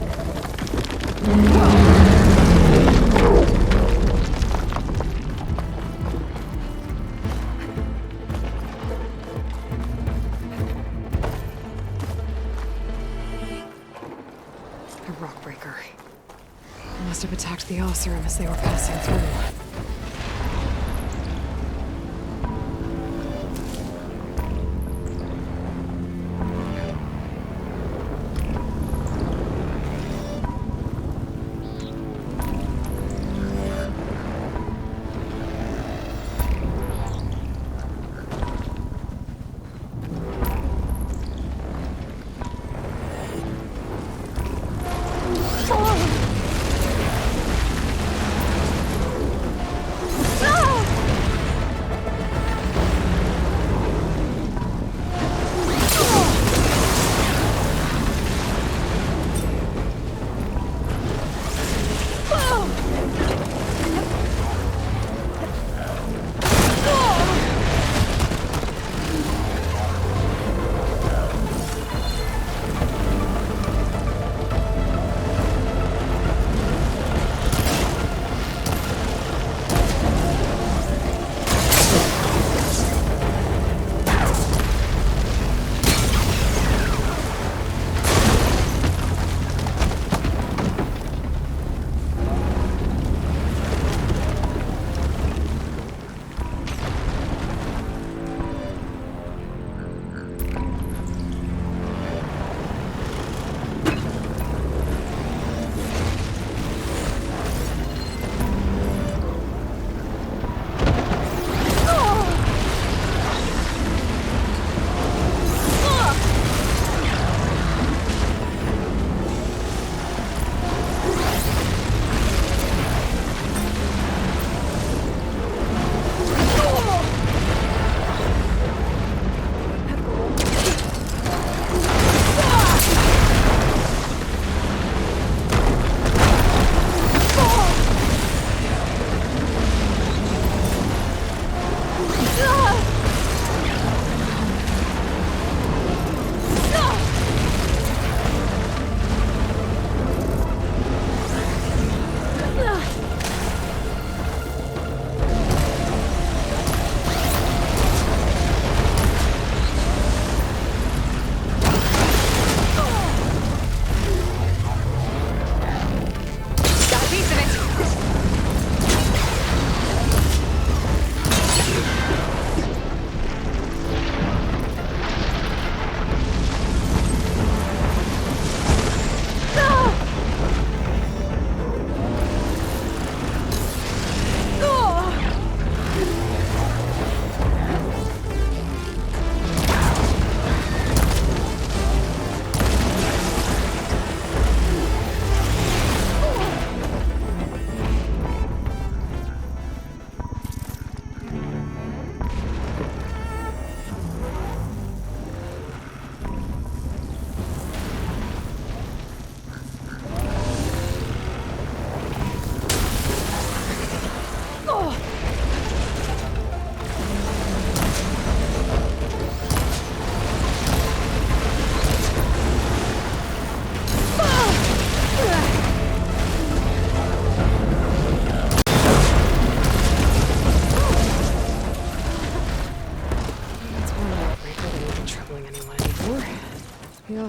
A rock breaker. They must have attacked the Oseram as they were passing through.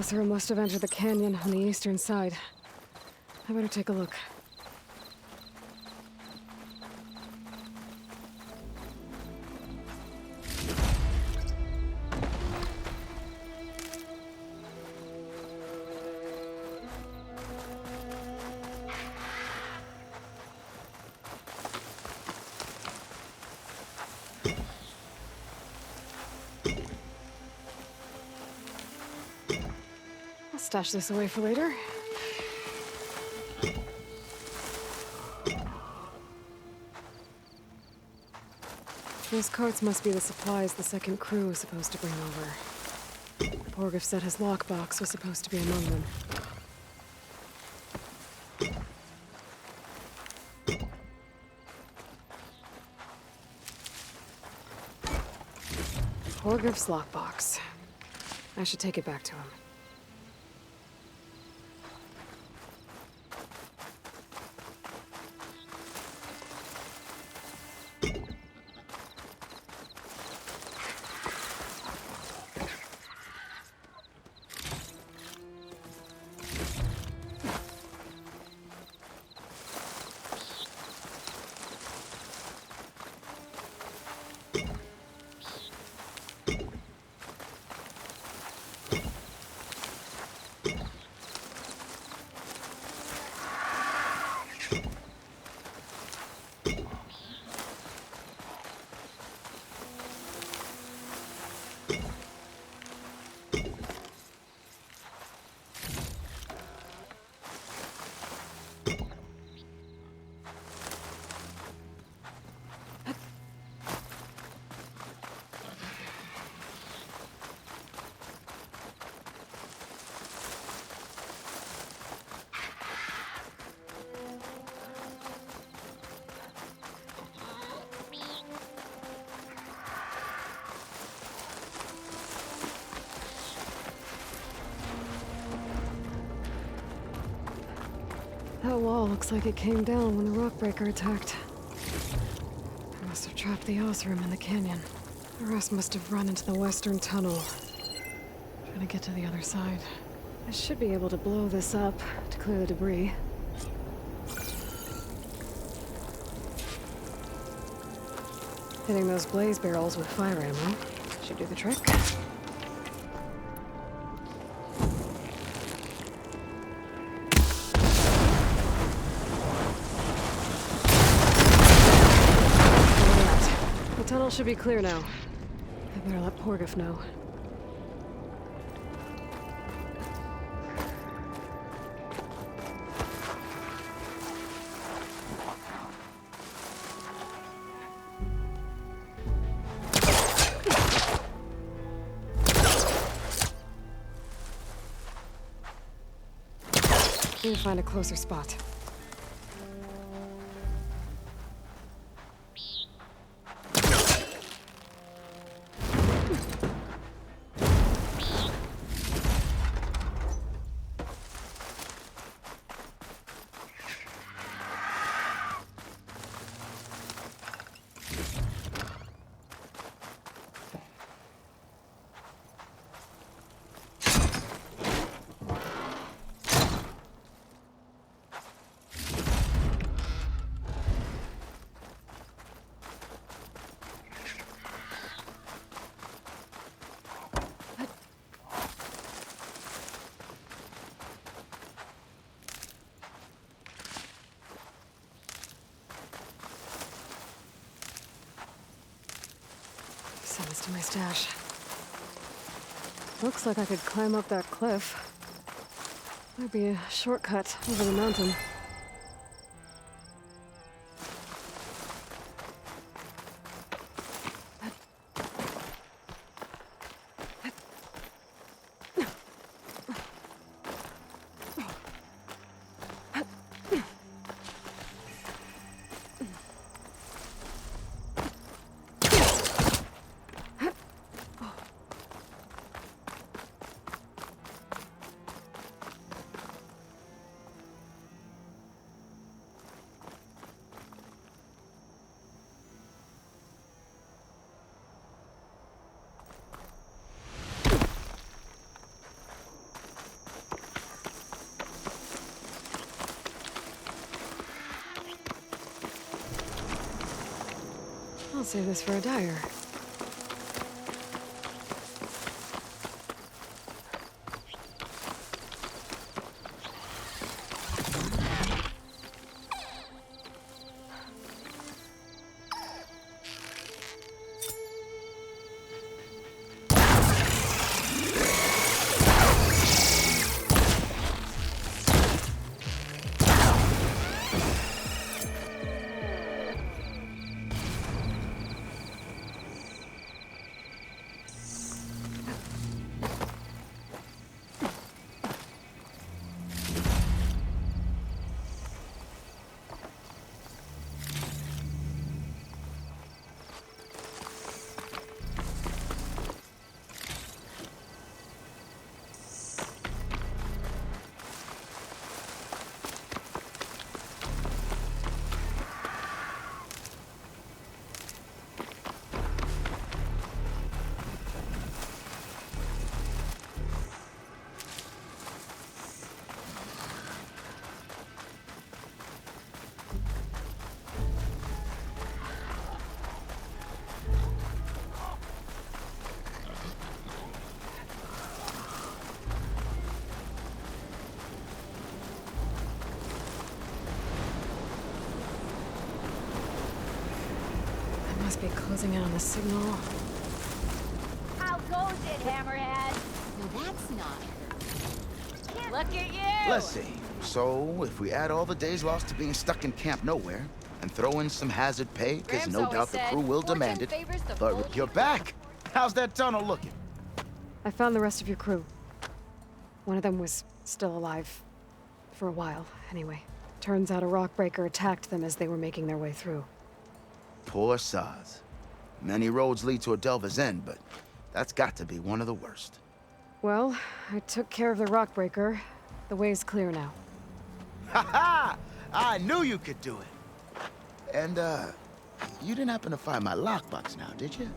Oseram must have entered the canyon on the eastern side. I better take a look. I'll stash this away for later. Those carts must be the supplies the second crew was supposed to bring over. Porgif said his lockbox was supposed to be among them. Porgif's lockbox. I should take it back to him. That wall looks like it came down when the Rockbreaker attacked. They must have trapped the Oseram in the canyon. The rest must have run into the western tunnel, trying to get to the other side. I should be able to blow this up to clear the debris. Hitting those blaze barrels with fire ammo should do the trick. The tunnel should be clear now. I better let Porgif know. Need to find a closer spot. Send this to my stash. Looks like I could climb up that cliff. Might be a shortcut over the mountain. Save this for a dyer. Must be closing in on the signal. How goes it, Hammerhead? No, that's not. Look at you! Let's see. So, if we add all the days lost to being stuck in Camp Nowhere, and throw in some hazard pay, because Gramps no always doubt the said, crew will "Fortune demand it. favors the But bold." you're back! How's that tunnel looking? I found the rest of your crew. One of them was still alive. For a while, anyway. Turns out a rockbreaker attacked them as they were making their way through. Poor Saz. Many roads lead to a Delver's End, but that's got to be one of the worst. Well, I took care of the rockbreaker. The way's clear now. Ha ha! I knew you could do it! And, you didn't happen to find my lockbox now, did you?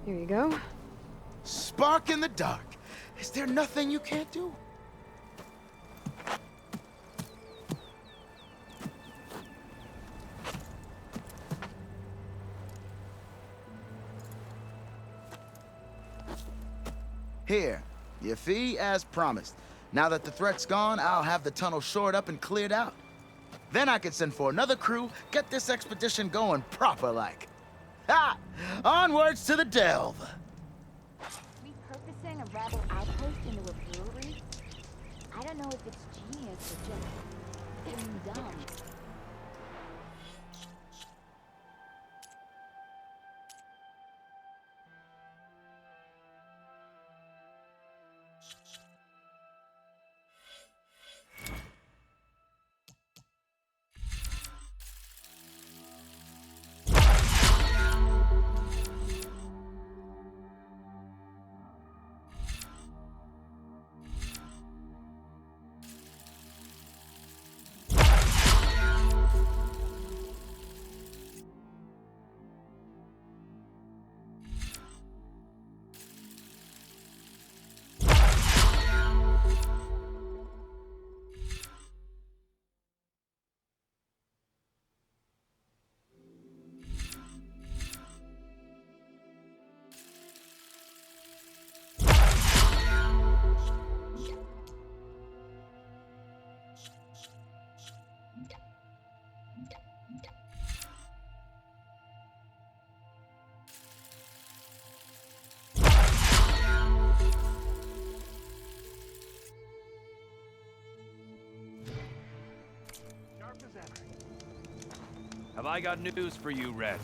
Here you go. Spark in the dark. Is there nothing you can't do? Here, your fee as promised. Now that the threat's gone, I'll have the tunnel shored up and cleared out. Then I can send for another crew, get this expedition going proper-like. Ha! Onwards to the Delve! Repurposing a rebel outpost into a brewery? I don't know if it's genius or just dumb. Have I got news for you, Red?